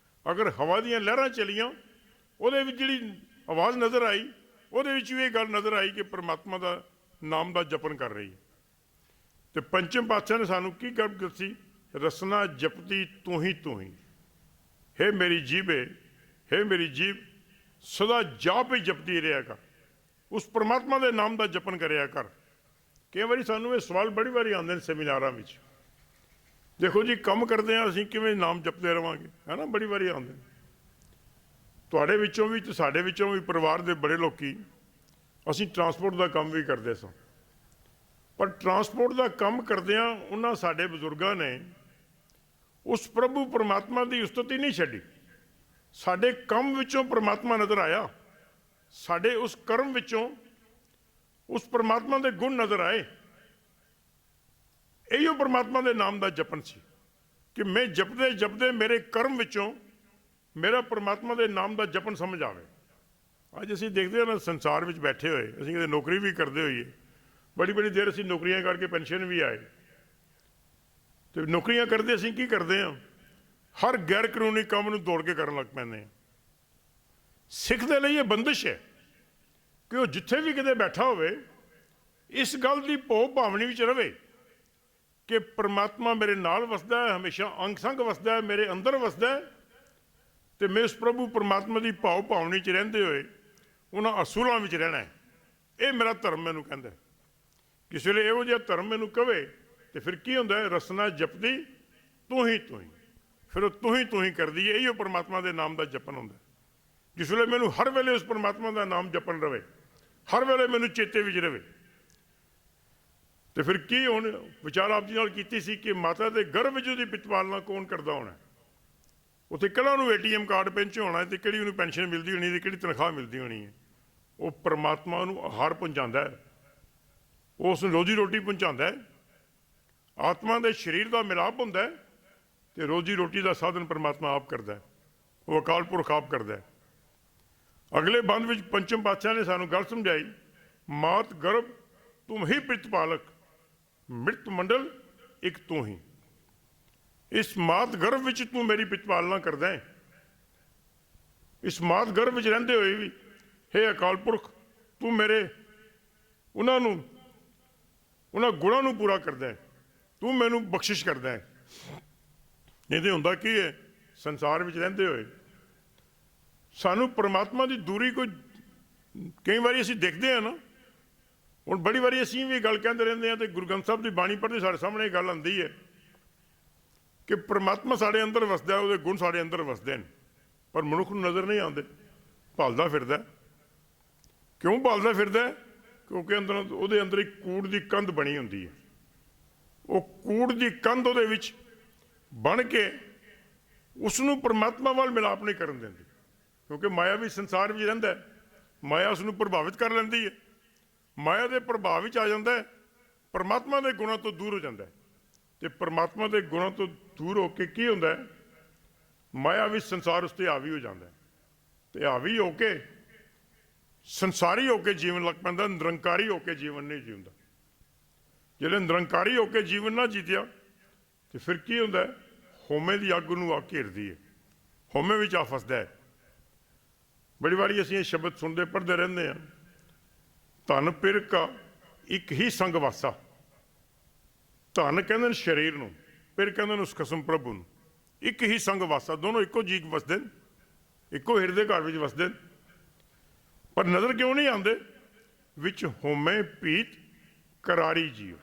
ਅਗਰ ਹਵਾ ਦੀਆਂ ਲਹਿਰਾਂ ਚੱਲੀਆਂ, ਉਹਦੇ ਵਿੱਚ ਜਿਹੜੀ ਆਵਾਜ਼ ਨਜ਼ਰ ਆਈ, ਉਹਦੇ ਵਿੱਚ ਵੀ ਇਹ ਗੱਲ ਨਜ਼ਰ ਆਈ ਕਿ ਪਰਮਾਤਮਾ ਦਾ ਨਾਮ ਦਾ ਜਪਨ ਕਰ ਰਹੀ ਹੈ। ਅਤੇ ਪੰਚਮ ਪਾਤਸ਼ਾਹ ਨੇ ਸਾਨੂੰ ਕੀ ਗੱਲ ਦੱਸੀ? ਰਸਨਾ ਜਪਦੀ ਤੂੰ ਹੀ ਤੂੰ ਹੀ। ਹੇ ਮੇਰੀ ਜੀਭੇ, ਹੇ ਮੇਰੀ ਜੀਭ, ਸਦਾ ਜਾਪ ਹੀ ਜਪਦੀ ਰਿਹਾ ਕਰ, ਉਸ ਪਰਮਾਤਮਾ ਦੇ ਨਾਮ ਦਾ ਜਪਨ ਕਰਿਆ ਕਰ। ਕਈ ਵਾਰੀ ਸਾਨੂੰ ਇਹ ਸਵਾਲ ਬੜੀ ਵਾਰੀ ਆਉਂਦੇ ਨੇ ਸੈਮੀਨਾਰਾਂ ਵਿੱਚ, ਦੇਖੋ ਜੀ ਕੰਮ ਕਰਦੇ ਹਾਂ ਅਸੀਂ ਕਿਵੇਂ ਨਾਮ ਜਪਦੇ ਰਹਾਂਗੇ, ਹੈ ਨਾ, ਬੜੀ ਵਾਰੀ ਆਉਂਦੇ ਨੇ। ਤੁਹਾਡੇ ਵਿੱਚੋਂ ਵੀ ਤੇ ਸਾਡੇ ਵਿੱਚੋਂ ਵੀ ਪਰਿਵਾਰ ਦੇ ਬੜੇ ਲੋਕੀ ਅਸੀਂ ਟਰਾਂਸਪੋਰਟ ਦਾ ਕੰਮ ਵੀ ਕਰਦੇ ਸਾਂ, ਪਰ ਟਰਾਂਸਪੋਰਟ ਦਾ ਕੰਮ ਕਰਦਿਆਂ ਉਹਨਾਂ ਸਾਡੇ ਬਜ਼ੁਰਗਾਂ ਨੇ ਉਸ ਪ੍ਰਭੂ ਪਰਮਾਤਮਾ ਦੀ ਉਸਤਤੀ ਨਹੀਂ ਛੱਡੀ। ਸਾਡੇ ਕੰਮ ਵਿੱਚੋਂ ਪਰਮਾਤਮਾ ਨਜ਼ਰ ਆਇਆ, ਸਾਡੇ ਉਸ ਕਰਮ ਵਿੱਚੋਂ ਉਸ ਪਰਮਾਤਮਾ ਦੇ ਗੁਣ ਨਜ਼ਰ ਆਏ। ਇਹੀਓ ਪਰਮਾਤਮਾ ਦੇ ਨਾਮ ਦਾ ਜਪਨ ਸੀ ਕਿ ਮੈਂ ਜਪਦੇ ਜਪਦੇ ਮੇਰੇ ਕਰਮ ਵਿੱਚੋਂ ਮੇਰਾ ਪਰਮਾਤਮਾ ਦੇ ਨਾਮ ਦਾ ਜਪਨ ਸਮਝ ਆਵੇ। ਅੱਜ ਅਸੀਂ ਦੇਖਦੇ ਹਾਂ ਨਾ, ਸੰਸਾਰ ਵਿੱਚ ਬੈਠੇ ਹੋਏ ਅਸੀਂ ਕਿਤੇ ਨੌਕਰੀ ਵੀ ਕਰਦੇ ਹੋਈਏ, ਬੜੀ ਬੜੀ ਦੇਰ ਅਸੀਂ ਨੌਕਰੀਆਂ ਕਰਕੇ ਪੈਨਸ਼ਨ ਵੀ ਆਏ, ਤੇ ਨੌਕਰੀਆਂ ਕਰਦੇ ਅਸੀਂ ਕੀ ਕਰਦੇ ਹਾਂ, ਹਰ ਗੈਰ ਕਾਨੂੰਨੀ ਕੰਮ ਨੂੰ ਦੌੜ ਕੇ ਕਰਨ ਲੱਗ ਪੈਂਦੇ ਹਾਂ। ਸਿੱਖ ਦੇ ਲਈ ਇਹ ਬੰਦਿਸ਼ ਹੈ ਕਿ ਉਹ ਜਿੱਥੇ ਵੀ ਕਿਤੇ ਬੈਠਾ ਹੋਵੇ ਇਸ ਗੱਲ ਦੀ ਭੋਗ ਭਾਵਨੀ ਵਿੱਚ ਰਵੇ ਕਿ ਪਰਮਾਤਮਾ ਮੇਰੇ ਨਾਲ ਵਸਦਾ ਹੈ, ਹਮੇਸ਼ਾ ਅੰਗ ਸੰਗ ਵਸਦਾ ਹੈ, ਮੇਰੇ ਅੰਦਰ ਵਸਦਾ ਹੈ, ਤੇ ਮੈਂ ਉਸ ਪ੍ਰਭੂ ਪਰਮਾਤਮਾ ਦੀ ਭਾਵ ਭਾਵਨੀ 'ਚ ਰਹਿੰਦੇ ਹੋਏ ਉਹਨਾਂ ਅਸੂਲਾਂ ਵਿੱਚ ਰਹਿਣਾ ਹੈ। ਇਹ ਮੇਰਾ ਧਰਮ ਮੈਨੂੰ ਕਹਿੰਦਾ। ਕਿਸੇ ਵੇਲੇ ਇਹੋ ਜਿਹਾ ਧਰਮ ਮੈਨੂੰ ਕਵੇ ਤੇ ਫਿਰ ਕੀ ਹੁੰਦਾ ਹੈ, ਰਸਨਾ ਜਪਦੀ ਤੂੰ ਹੀ, ਫਿਰ ਉਹ ਤੂੰ ਹੀ ਕਰਦੀ ਹੈ। ਇਹੀਓ ਪਰਮਾਤਮਾ ਦੇ ਨਾਮ ਦਾ ਜਪਨ ਹੁੰਦਾ। ਜਿਸ ਵੇਲੇ ਮੈਨੂੰ ਹਰ ਵੇਲੇ ਉਸ ਪਰਮਾਤਮਾ ਦਾ ਨਾਮ ਜਪਨ ਰਵੇ, ਹਰ ਵੇਲੇ ਮੈਨੂੰ ਚੇਤੇ ਵਿੱਚ ਰਵੇ, ਤੇ ਫਿਰ ਕੀ ਹੁਣ ਵਿਚਾਰ ਆਪ ਜੀ ਨਾਲ ਕੀਤੀ ਸੀ ਕਿ ਮਾਤਾ ਦੇ ਗਰਭ ਵਿੱਚ ਉਹਦੀ ਪਿਤਪਾਲਨਾ ਕੌਣ ਕਰਦਾ ਹੋਣਾ, ਉੱਥੇ ਕਿਹੜਾ ਉਹਨੂੰ ATM ਕਾਰਡ ਪਿੰਚ ਹੋਣਾ, ਤੇ ਕਿਹੜੀ ਉਹਨੂੰ ਪੈਨਸ਼ਨ ਮਿਲਦੀ ਹੋਣੀ, ਤੇ ਕਿਹੜੀ ਤਨਖਾਹ ਮਿਲਦੀ ਹੋਣੀ ਹੈ। ਉਹ ਪਰਮਾਤਮਾ ਨੂੰ ਆਹਾਰ ਪਹੁੰਚਾਉਂਦਾ ਹੈ, ਉਹ ਉਸ ਨੂੰ ਰੋਜ਼ੀ ਰੋਟੀ ਪਹੁੰਚਾਉਂਦਾ ਹੈ। ਆਤਮਾ ਦੇ ਸਰੀਰ ਦਾ ਮਿਲਾਪ ਹੁੰਦਾ ਹੈ ਤੇ ਰੋਜ਼ੀ ਰੋਟੀ ਦਾ ਸਾਧਨ ਪਰਮਾਤਮਾ ਆਪ ਕਰਦਾ ਹੈ, ਉਹ ਅਕਾਲ ਪੁਰਖ ਆਪ ਕਰਦਾ ਹੈ। ਅਗਲੇ ਬੰਦ ਵਿੱਚ ਪੰਚਮ ਪਾਤਸ਼ਾਹ ਨੇ ਸਾਨੂੰ ਗੱਲ ਸਮਝਾਈ, ਮਾਤ ਗਰਭ ਤੁਮ ਹੀ ਪ੍ਰਤਪਾਲਕ, ਮ੍ਰਿਤ ਮੰਡਲ ਇੱਕ ਤੂੰ ਹੀ। ਇਸ ਮਾਤ ਗਰਭ ਵਿੱਚ ਤੂੰ ਮੇਰੀ ਪ੍ਰਤਪਾਲਨਾ ਕਰਦਾ ਹੈ। ਇਸ ਮਾਤ ਗਰਭ ਵਿੱਚ ਰਹਿੰਦੇ ਹੋਏ ਵੀ ਹੇ ਅਕਾਲ ਪੁਰਖ ਤੂੰ ਮੇਰੇ ਉਹਨਾਂ ਗੁਣਾਂ ਨੂੰ ਪੂਰਾ ਕਰਦਾ ਹੈ, ਤੂੰ ਮੈਨੂੰ ਬਖਸ਼ਿਸ਼ ਕਰਦਾ ਹੈ। ਇਹਦੇ ਹੁੰਦਾ ਕੀ ਹੈ, ਸੰਸਾਰ ਵਿੱਚ ਰਹਿੰਦੇ ਹੋਏ ਸਾਨੂੰ ਪਰਮਾਤਮਾ ਦੀ ਦੂਰੀ ਕੋਈ ਕਈ ਵਾਰੀ ਅਸੀਂ ਦੇਖਦੇ ਹਾਂ ਨਾ। ਹੁਣ ਬੜੀ ਵਾਰੀ ਅਸੀਂ ਵੀ ਗੱਲ ਕਹਿੰਦੇ ਰਹਿੰਦੇ ਹਾਂ, ਤੇ ਗੁਰੂ ਗ੍ਰੰਥ ਸਾਹਿਬ ਦੀ ਬਾਣੀ ਪੜ੍ਹਦੇ ਸਾਡੇ ਸਾਹਮਣੇ ਇਹ ਗੱਲ ਆਉਂਦੀ ਹੈ ਕਿ ਪਰਮਾਤਮਾ ਸਾਡੇ ਅੰਦਰ ਵਸਦਾ, ਉਹਦੇ ਗੁਣ ਸਾਡੇ ਅੰਦਰ ਵਸਦੇ ਨੇ, ਪਰ ਮਨੁੱਖ ਨੂੰ ਨਜ਼ਰ ਨਹੀਂ ਆਉਂਦੇ, ਭਾਲਦਾ ਫਿਰਦਾ। ਕਿਉਂ ਭਾਲਦਾ ਫਿਰਦਾ? ਕਿਉਂਕਿ ਉਹਦੇ ਅੰਦਰ ਇੱਕ ਕੂੜ ਦੀ ਕੰਧ ਬਣੀ ਹੁੰਦੀ ਹੈ। ਉਹ ਕੂੜ ਦੀ ਕੰਧ ਉਹਦੇ ਵਿੱਚ ਬਣ ਕੇ ਉਸ ਨੂੰ ਪਰਮਾਤਮਾ ਵੱਲ ਮਿਲਾਪ ਨਹੀਂ ਕਰਨ ਦਿੰਦੀ, ਕਿਉਂਕਿ ਮਾਇਆ ਵੀ ਸੰਸਾਰ ਵਿੱਚ ਰਹਿੰਦਾ ਹੈ, ਮਾਇਆ ਉਸ ਨੂੰ ਪ੍ਰਭਾਵਿਤ ਕਰ ਲੈਂਦੀ ਹੈ। ਮਾਇਆ ਦੇ ਪ੍ਰਭਾਵ ਵਿੱਚ ਆ ਜਾਂਦਾ ਹੈ, ਪਰਮਾਤਮਾ ਦੇ ਗੁਣਾਂ ਤੋਂ ਦੂਰ ਹੋ ਜਾਂਦਾ ਹੈ, ਤੇ ਪਰਮਾਤਮਾ ਦੇ ਗੁਣਾਂ ਤੋਂ ਦੂਰ ਹੋ ਕੇ ਕੀ ਹੁੰਦਾ ਹੈ, ਮਾਇਆ ਵਿੱਚ ਸੰਸਾਰ ਉਸ 'ਤੇ ਹਾਵੀ ਹੋ ਜਾਂਦਾ ਹੈ, ਤੇ ਹਾਵੀ ਹੋ ਕੇ ਸੰਸਾਰੀ ਹੋ ਕੇ ਜੀਵਨ ਲੱਗ ਪੈਂਦਾ, ਨਿਰੰਕਾਰੀ ਹੋ ਕੇ ਜੀਵਨ ਨਹੀਂ ਜਿਉਂਦਾ। ਜਿਹੜੇ ਨਿਰੰਕਾਰੀ ਹੋ ਕੇ ਜੀਵਨ ਨਾ ਜੀਤਿਆ ਤੇ ਫਿਰ ਕੀ ਹੁੰਦਾ ਹੈ, ਹਉਮੈ ਦੀ ਅੱਗ ਨੂੰ ਆ ਘੇਰਦੀ ਹੈ, ਹਉਮੈ ਵਿੱਚ ਆ ਫਸਦਾ ਹੈ। ਬੜੀ ਵਾਰੀ ਅਸੀਂ ਇਹ ਸ਼ਬਦ ਸੁਣਦੇ ਪੜ੍ਹਦੇ ਰਹਿੰਦੇ ਹਾਂ, ਧਨ ਪਿਰ ਕਾ ਇੱਕ ਹੀ ਸੰਗ ਵਾਸਾ। ਧਨ ਕਹਿੰਦੇ ਨੇ ਸਰੀਰ ਨੂੰ, ਪਿਰ ਕਹਿੰਦੇ ਨੇ ਉਸ ਖਸਮ ਪ੍ਰਭੂ ਨੂੰ। ਇੱਕ ਹੀ ਸੰਗ ਵਾਸਾ, ਦੋਨੋਂ ਇੱਕੋ ਜੀਅ ਵਸਦੇ ਨੇ, ਇੱਕੋ ਹਿਰਦੇ ਘਰ ਵਿੱਚ ਵਸਦੇ ਨੇ, ਪਰ ਨਜ਼ਰ ਕਿਉਂ ਨਹੀਂ ਆਉਂਦੇ? ਵਿੱਚ ਹਉਮੈ ਪੀਤ ਕਰਾਰੀ ਜੀਓ,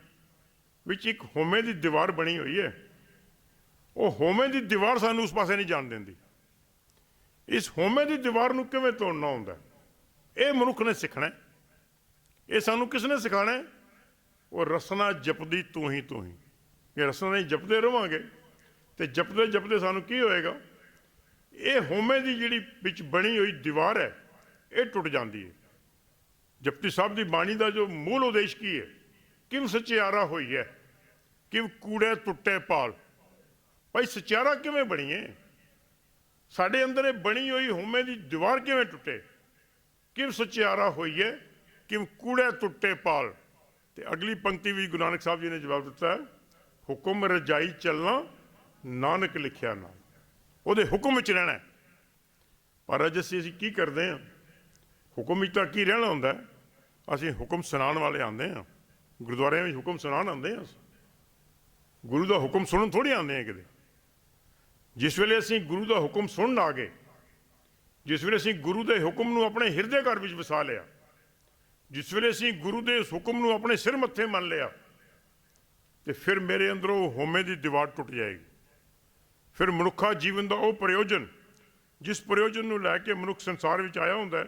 ਵਿੱਚ ਇੱਕ ਹਉਮੈ ਦੀ ਦੀਵਾਰ ਬਣੀ ਹੋਈ ਹੈ। ਉਹ ਹਉਮੈ ਦੀ ਦੀਵਾਰ ਸਾਨੂੰ ਉਸ ਪਾਸੇ ਨਹੀਂ ਜਾਣ ਦਿੰਦੀ। ਇਸ ਹਉਮੈ ਦੀ ਦੀਵਾਰ ਨੂੰ ਕਿਵੇਂ ਤੋੜਨਾ ਹੁੰਦਾ, ਇਹ ਮਨੁੱਖ ਨੇ ਸਿੱਖਣਾ। ਇਹ ਸਾਨੂੰ ਕਿਸ ਨੇ ਸਿਖਾਉਣਾ? ਉਹ ਰਸਨਾ ਜਪਦੀ ਤੂੰ ਹੀ। ਇਹ ਰਸਨਾ ਨਹੀਂ ਜਪਦੇ ਰਹਾਂਗੇ ਤੇ ਜਪਦੇ ਜਪਦੇ ਸਾਨੂੰ ਕੀ ਹੋਏਗਾ, ਇਹ ਹਉਮੈ ਦੀ ਜਿਹੜੀ ਵਿੱਚ ਬਣੀ ਹੋਈ ਦੀਵਾਰ ਹੈ ਇਹ ਟੁੱਟ ਜਾਂਦੀ ਹੈ। ਜਪਜੀ ਸਾਹਿਬ ਦੀ ਬਾਣੀ ਦਾ ਜੋ ਮੂਲ ਉਦੇਸ਼ ਕੀ ਹੈ, ਕਿਮ ਸਚਿਆਰਾ ਹੋਈ ਹੈ, ਕਿਮ ਕੂੜੇ ਟੁੱਟੇ ਪਾਲ। ਭਾਈ ਸਚਿਆਰਾ ਕਿਵੇਂ ਬਣੀਏ? ਸਾਡੇ ਅੰਦਰ ਇਹ ਬਣੀ ਹੋਈ ਹਉਮੈ ਦੀ ਦੀਵਾਰ ਕਿਵੇਂ ਟੁੱਟੇ? ਕਿਮ ਸਚਿਆਰਾ ਹੋਈ ਹੈ, ਕਿਮ ਕੂੜੇ ਟੁੱਟੇ ਪਾਲ। ਤੇ ਅਗਲੀ ਪੰਕਤੀ ਵੀ ਗੁਰੂ ਨਾਨਕ ਸਾਹਿਬ ਜੀ ਨੇ ਜਵਾਬ ਦਿੱਤਾ ਹੈ, ਹੁਕਮ ਰਜਾਈ ਚੱਲਣਾ ਨਾਨਕ ਲਿਖਿਆ ਨਾਲ। ਉਹਦੇ ਹੁਕਮ ਵਿੱਚ ਰਹਿਣਾ। ਪਰ ਅੱਜ ਅਸੀਂ ਕੀ ਕਰਦੇ ਹਾਂ, ਹੁਕਮ ਵਿੱਚ ਤਾਂ ਕੀ ਰਹਿਣਾ ਹੁੰਦਾ, ਅਸੀਂ ਹੁਕਮ ਸੁਣਾਉਣ ਵਾਲੇ ਆਉਂਦੇ ਹਾਂ, ਗੁਰਦੁਆਰਿਆਂ ਵਿੱਚ ਹੁਕਮ ਸੁਣਾਉਣ ਆਉਂਦੇ ਹਾਂ, ਗੁਰੂ ਦਾ ਹੁਕਮ ਸੁਣਨ ਥੋੜ੍ਹੀ ਆਉਂਦੇ ਹਾਂ ਕਿਤੇ। ਜਿਸ ਵੇਲੇ ਅਸੀਂ ਗੁਰੂ ਦਾ ਹੁਕਮ ਸੁਣਨ ਆ ਗਏ, ਜਿਸ ਵੇਲੇ ਅਸੀਂ ਗੁਰੂ ਦੇ ਹੁਕਮ ਨੂੰ ਆਪਣੇ ਹਿਰਦੇ ਘਰ ਵਿੱਚ ਵਸਾ ਲਿਆ, ਜਿਸ ਵੇਲੇ ਅਸੀਂ ਗੁਰੂ ਦੇ ਉਸ ਹੁਕਮ ਨੂੰ ਆਪਣੇ ਸਿਰ ਮੱਥੇ ਮੰਨ ਲਿਆ, ਤੇ ਫਿਰ ਮੇਰੇ ਅੰਦਰੋਂ ਹਉਮੈ ਦੀ ਦੀਵਾਰ ਟੁੱਟ ਜਾਏਗੀ। ਫਿਰ ਮਨੁੱਖਾ ਜੀਵਨ ਦਾ ਉਹ ਪ੍ਰਯੋਜਨ ਜਿਸ ਪ੍ਰਯੋਜਨ ਨੂੰ ਲੈ ਕੇ ਮਨੁੱਖ ਸੰਸਾਰ ਵਿੱਚ ਆਇਆ ਹੁੰਦਾ ਹੈ,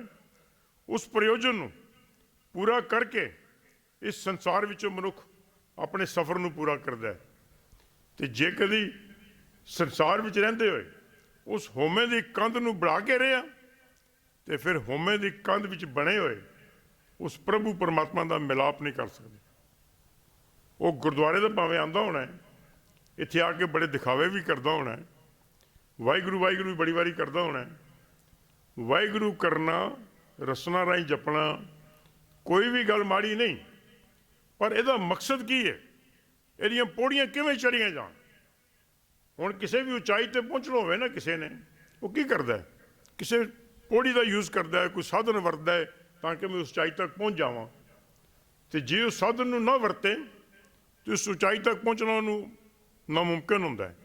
ਉਸ ਪ੍ਰਯੋਜਨ ਨੂੰ ਪੂਰਾ ਕਰਕੇ ਇਸ ਸੰਸਾਰ ਵਿੱਚੋਂ ਮਨੁੱਖ ਆਪਣੇ ਸਫ਼ਰ ਨੂੰ ਪੂਰਾ ਕਰਦਾ ਹੈ। ਤੇ ਜੇ ਕਦੀ ਸੰਸਾਰ ਵਿੱਚ ਰਹਿੰਦੇ ਹੋਏ ਉਸ ਹੋਮੇ ਦੀ ਕੰਧ ਨੂੰ ਬਣਾ ਕੇ ਰਿਹਾ, ਤੇ ਫਿਰ ਹੋਮੇ ਦੀ ਕੰਧ ਵਿੱਚ ਬਣੇ ਹੋਏ ਉਸ ਪ੍ਰਭੂ ਪਰਮਾਤਮਾ ਦਾ ਮਿਲਾਪ ਨਹੀਂ ਕਰ ਸਕਦੇ। ਉਹ ਗੁਰਦੁਆਰੇ ਦਾ ਭਾਵੇਂ ਆਉਂਦਾ ਹੋਣਾ ਹੈ, ਇੱਥੇ ਆ ਕੇ ਬੜੇ ਦਿਖਾਵੇ ਵੀ ਕਰਦਾ ਹੋਣਾ ਹੈ, ਵਾਹਿਗੁਰੂ ਵਾਹਿਗੁਰੂ ਵੀ ਬੜੀ ਵਾਰੀ ਕਰਦਾ ਹੋਣਾ ਹੈ। ਵਾਹਿਗੁਰੂ ਕਰਨਾ, ਰਸਨਾ ਰਾਹੀਂ ਜਪਣਾ ਕੋਈ ਵੀ ਗੱਲ ਮਾੜੀ ਨਹੀਂ, ਪਰ ਇਹਦਾ ਮਕਸਦ ਕੀ ਹੈ? ਇਹਦੀਆਂ ਪੌੜੀਆਂ ਕਿਵੇਂ ਚੜ੍ਹੀਆਂ ਜਾਣ? ਹੁਣ ਕਿਸੇ ਵੀ ਉਚਾਈ ਤੇ ਪਹੁੰਚਣਾ ਹੋਵੇ ਨਾ ਕਿਸੇ ਨੇ, ਉਹ ਕੀ ਕਰਦਾ ਹੈ? ਕਿਸੇ ਪੌੜੀ ਦਾ ਯੂਜ਼ ਕਰਦਾ ਹੈ, ਕੋਈ ਸਾਧਨ ਵਰਤਦਾ ਹੈ ਤਾਂ ਕਿ ਮੈਂ ਉਸ ਉਚਾਈ ਤੱਕ ਪਹੁੰਚ ਜਾਵਾਂ। ਤੇ ਜੇ ਉਸ ਸਾਧਨ ਨੂੰ ਨਾ ਵਰਤੇ ਤੇ ਉਸ ਉਚਾਈ ਤੱਕ ਪਹੁੰਚਣਾ ਉਹਨੂੰ ਨਾਮੁਮਕਿਨ ਹੁੰਦਾ ਹੈ।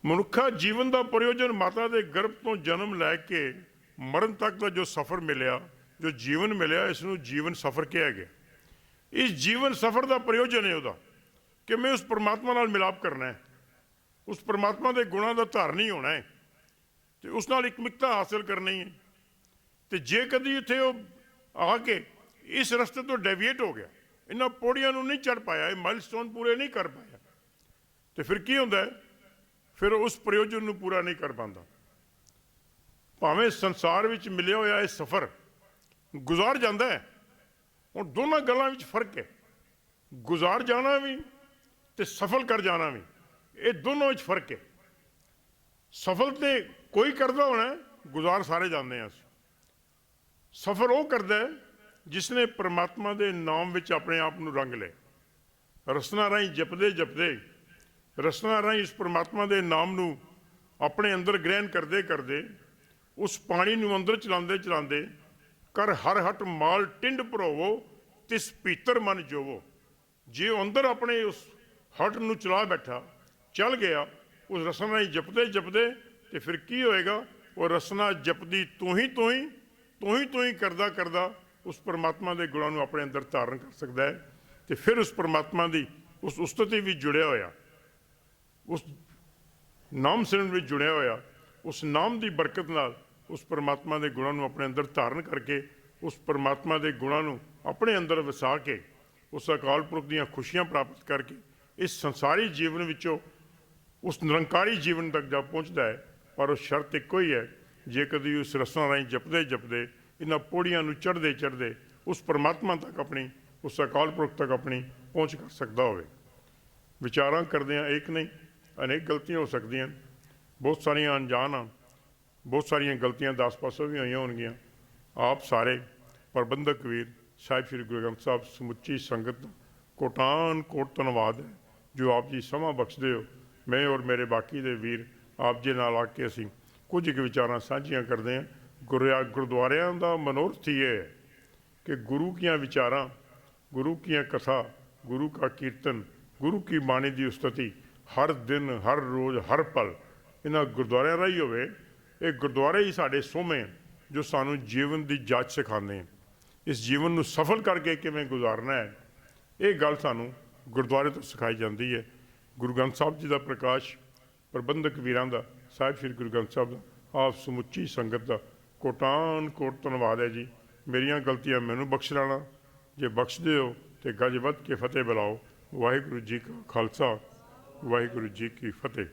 ਮਨੁੱਖਾ ਜੀਵਨ ਦਾ ਪ੍ਰਯੋਜਨ ਮਾਤਾ ਦੇ ਗਰਭ ਤੋਂ ਜਨਮ ਲੈ ਕੇ ਮਰਨ ਤੱਕ ਦਾ ਜੋ ਸਫ਼ਰ ਮਿਲਿਆ, ਜੋ ਜੀਵਨ ਮਿਲਿਆ, ਇਸ ਨੂੰ ਜੀਵਨ ਸਫ਼ਰ ਕਿਹਾ ਗਿਆ। ਇਸ ਜੀਵਨ ਸਫ਼ਰ ਦਾ ਪ੍ਰਯੋਜਨ ਹੈ ਉਹਦਾ ਕਿ ਮੈਂ ਉਸ ਪਰਮਾਤਮਾ ਨਾਲ ਮਿਲਾਪ ਕਰਨਾ ਹੈ, ਉਸ ਪਰਮਾਤਮਾ ਦੇ ਗੁਣਾਂ ਦਾ ਧਾਰਨੀ ਹੋਣਾ ਹੈ ਤੇ ਉਸ ਨਾਲ ਇਕਮਿਕਤਾ ਹਾਸਲ ਕਰਨੀ ਹੈ। ਤੇ ਜੇ ਕਦੀ ਇੱਥੇ ਉਹ ਆ ਕੇ ਇਸ ਰਸਤੇ ਤੋਂ ਡੈਵੀਏਟ ਹੋ ਗਿਆ, ਇਹਨਾਂ ਪੌੜੀਆਂ ਨੂੰ ਨਹੀਂ ਚੜ੍ਹ ਪਾਇਆ, ਇਹ ਮਾਈਲਸਟੋਨ ਪੂਰੇ ਨਹੀਂ ਕਰ ਪਾਇਆ, ਤੇ ਫਿਰ ਕੀ ਹੁੰਦਾ ਹੈ? ਫਿਰ ਉਸ ਪ੍ਰਯੋਜਨ ਨੂੰ ਪੂਰਾ ਨਹੀਂ ਕਰ ਪਾਉਂਦਾ। ਭਾਵੇਂ ਸੰਸਾਰ ਵਿੱਚ ਮਿਲਿਆ ਹੋਇਆ ਇਹ ਸਫ਼ਰ ਗੁਜ਼ਾਰ ਜਾਂਦਾ ਹੈ। ਹੁਣ ਦੋਨਾਂ ਗੱਲਾਂ ਵਿੱਚ ਫਰਕ ਹੈ, ਗੁਜ਼ਾਰ ਜਾਣਾ ਵੀ ਤੇ ਸਫਲ ਕਰ ਜਾਣਾ ਵੀ, ਇਹ ਦੋਨੋਂ ਵਿੱਚ ਫਰਕ ਹੈ। ਸਫਲ ਤੇ ਕੋਈ ਕਰਦਾ ਹੋਣਾ, ਗੁਜ਼ਾਰ ਸਾਰੇ ਜਾਂਦੇ ਹਾਂ ਅਸੀਂ। ਸਫਰ ਉਹ ਕਰਦਾ ਹੈ ਜਿਸਨੇ ਪਰਮਾਤਮਾ ਦੇ ਨਾਮ ਵਿੱਚ ਆਪਣੇ ਆਪ ਨੂੰ ਰੰਗ ਲਏ, ਰਸਨਾ ਰਾਹੀਂ ਜਪਦੇ ਜਪਦੇ, ਰਸਨਾ ਰਾਹੀਂ ਇਸ ਪਰਮਾਤਮਾ ਦੇ ਨਾਮ ਨੂੰ ਆਪਣੇ ਅੰਦਰ ਗ੍ਰਹਿਣ ਕਰਦੇ ਕਰਦੇ, ਉਸ ਪਾਣੀ ਨੂੰ ਅੰਦਰ ਚਲਾਉਂਦੇ ਚਲਾਉਂਦੇ, ਕਰ ਹਰ ਹਟ ਮਾਲ ਟਿੰਡ ਭਰੋਵੋ ਤਿਸ ਭੀਤਰ ਮਨ ਜੋਵੋ। ਜੇ ਉਹ ਅੰਦਰ ਆਪਣੇ ਉਸ ਹਟ ਨੂੰ ਚਲਾ ਬੈਠਾ, ਚੱਲ ਗਿਆ ਉਸ ਰਸਨਾ ਰਾਹੀਂ ਜਪਦੇ ਜਪਦੇ, ਤੇ ਫਿਰ ਕੀ ਹੋਏਗਾ? ਉਹ ਰਸਨਾ ਜਪਦੀ ਤੂੰ ਹੀ ਕਰਦਾ ਕਰਦਾ ਉਸ ਪਰਮਾਤਮਾ ਦੇ ਗੁਣਾਂ ਨੂੰ ਆਪਣੇ ਅੰਦਰ ਧਾਰਨ ਕਰ ਸਕਦਾ ਹੈ। ਤੇ ਫਿਰ ਉਸ ਪਰਮਾਤਮਾ ਦੀ ਉਸ ਉਸਤਤੀ ਵਿੱਚ ਜੁੜਿਆ ਹੋਇਆ, ਉਸ ਨਾਮ ਸਿਮਰਨ ਵਿੱਚ ਜੁੜਿਆ ਹੋਇਆ, ਉਸ ਨਾਮ ਦੀ ਬਰਕਤ ਨਾਲ ਉਸ ਪਰਮਾਤਮਾ ਦੇ ਗੁਣਾਂ ਨੂੰ ਆਪਣੇ ਅੰਦਰ ਧਾਰਨ ਕਰਕੇ, ਉਸ ਪਰਮਾਤਮਾ ਦੇ ਗੁਣਾਂ ਨੂੰ ਆਪਣੇ ਅੰਦਰ ਵਸਾ ਕੇ, ਉਸ ਅਕਾਲ ਪੁਰਖ ਦੀਆਂ ਖੁਸ਼ੀਆਂ ਪ੍ਰਾਪਤ ਕਰਕੇ ਇਸ ਸੰਸਾਰੀ ਜੀਵਨ ਵਿੱਚੋਂ ਉਸ ਨਿਰੰਕਾਰੀ ਜੀਵਨ ਤੱਕ ਜਾ ਪਹੁੰਚਦਾ ਹੈ। ਪਰ ਉਹ ਸ਼ਰਤ ਇੱਕੋ ਹੀ ਹੈ, ਜੇ ਕਦੀ ਉਸ ਰਸਨਾ ਰਾਹੀਂ ਜਪਦੇ ਜਪਦੇ, ਇਹਨਾਂ ਪੌੜੀਆਂ ਨੂੰ ਚੜ੍ਹਦੇ ਚੜ੍ਹਦੇ ਉਸ ਪਰਮਾਤਮਾ ਤੱਕ ਆਪਣੀ, ਉਸ ਅਕਾਲ ਪੁਰਖ ਤੱਕ ਆਪਣੀ ਪਹੁੰਚ ਕਰ ਸਕਦਾ ਹੋਵੇ। ਵਿਚਾਰਾਂ ਕਰਦਿਆਂ ਇੱਕ ਨਹੀਂ, ਅਨੇਕ ਗਲਤੀਆਂ ਹੋ ਸਕਦੀਆਂ, ਬਹੁਤ ਸਾਰੀਆਂ ਅਣਜਾਣ ਆ, ਬਹੁਤ ਸਾਰੀਆਂ ਗਲਤੀਆਂ 10 ਪਾਸੋਂ ਵੀ ਹੋਈਆਂ ਹੋਣਗੀਆਂ। ਆਪ ਸਾਰੇ ਪ੍ਰਬੰਧਕ ਵੀਰ ਸਾਹਿਬ ਸ੍ਰੀ ਗੁਰੂ ਗ੍ਰੰਥ ਸਾਹਿਬ ਸਮੁੱਚੀ ਸੰਗਤ ਦਾ ਕੋਟਾਨ ਕੋਟ ਧੰਨਵਾਦ ਹੈ ਜੋ ਆਪ ਜੀ ਸਮਾਂ ਬਖਸ਼ਦੇ ਹੋ। ਮੈਂ ਔਰ ਮੇਰੇ ਬਾਕੀ ਦੇ ਵੀਰ ਆਪ ਜੀ ਨਾਲ ਆ ਕੇ ਅਸੀਂ ਕੁਝ ਕੁ ਵਿਚਾਰਾਂ ਸਾਂਝੀਆਂ ਕਰਦੇ ਹਾਂ। ਗੁਰਦੁਆਰਿਆਂ ਦਾ ਮਨੋਰਥ ਹੀ ਹੈ ਕਿ ਗੁਰੂ ਕੀਆਂ ਵਿਚਾਰਾਂ, ਗੁਰੂ ਕੀਆਂ ਕਥਾ, ਗੁਰੂ ਕਾ ਕੀਰਤਨ, ਗੁਰੂ ਕੀ ਬਾਣੀ ਦੀ ਉਸਤਤੀ ਹਰ ਦਿਨ, ਹਰ ਰੋਜ਼, ਹਰ ਪਲ ਇਹਨਾਂ ਗੁਰਦੁਆਰਿਆਂ ਰਾਹੀਂ ਹੋਵੇ। ਇਹ ਗੁਰਦੁਆਰੇ ਹੀ ਸਾਡੇ ਸੋਮੇ ਜੋ ਸਾਨੂੰ ਜੀਵਨ ਦੀ ਜਾਂਚ ਸਿਖਾਉਂਦੇ ਹਨ। ਇਸ ਜੀਵਨ ਨੂੰ ਸਫਲ ਕਰਕੇ ਕਿਵੇਂ ਗੁਜ਼ਾਰਨਾ ਹੈ, ਇਹ ਗੱਲ ਸਾਨੂੰ ਗੁਰਦੁਆਰੇ ਤੋਂ ਸਿਖਾਈ ਜਾਂਦੀ ਹੈ। ਗੁਰੂ ਗ੍ਰੰਥ ਸਾਹਿਬ ਜੀ ਦਾ ਪ੍ਰਕਾਸ਼, ਪ੍ਰਬੰਧਕ ਵੀਰਾਂ ਦਾ, ਸਾਹਿਬ ਸ੍ਰੀ ਗੁਰੂ ਗ੍ਰੰਥ ਸਾਹਿਬ ਦਾ, ਆਪ ਸਮੁੱਚੀ ਸੰਗਤ ਦਾ ਕੋਟਾਨ ਕੋਟ ਧੰਨਵਾਦ ਹੈ ਜੀ। ਮੇਰੀਆਂ ਗਲਤੀਆਂ ਮੈਨੂੰ ਬਖਸ਼ ਲੈਣਾ, ਜੇ ਬਖਸ਼ਦੇ ਹੋ ਤੇ ਗੱਜ ਵੱਧ ਕੇ ਫਤਿਹ ਬੁਲਾਓ। ਵਾਹਿਗੁਰੂ ਜੀ ਕਾ ਖਾਲਸਾ, ਵਾਹਿਗੁਰੂ ਜੀ ਕੀ ਫਤਿਹ।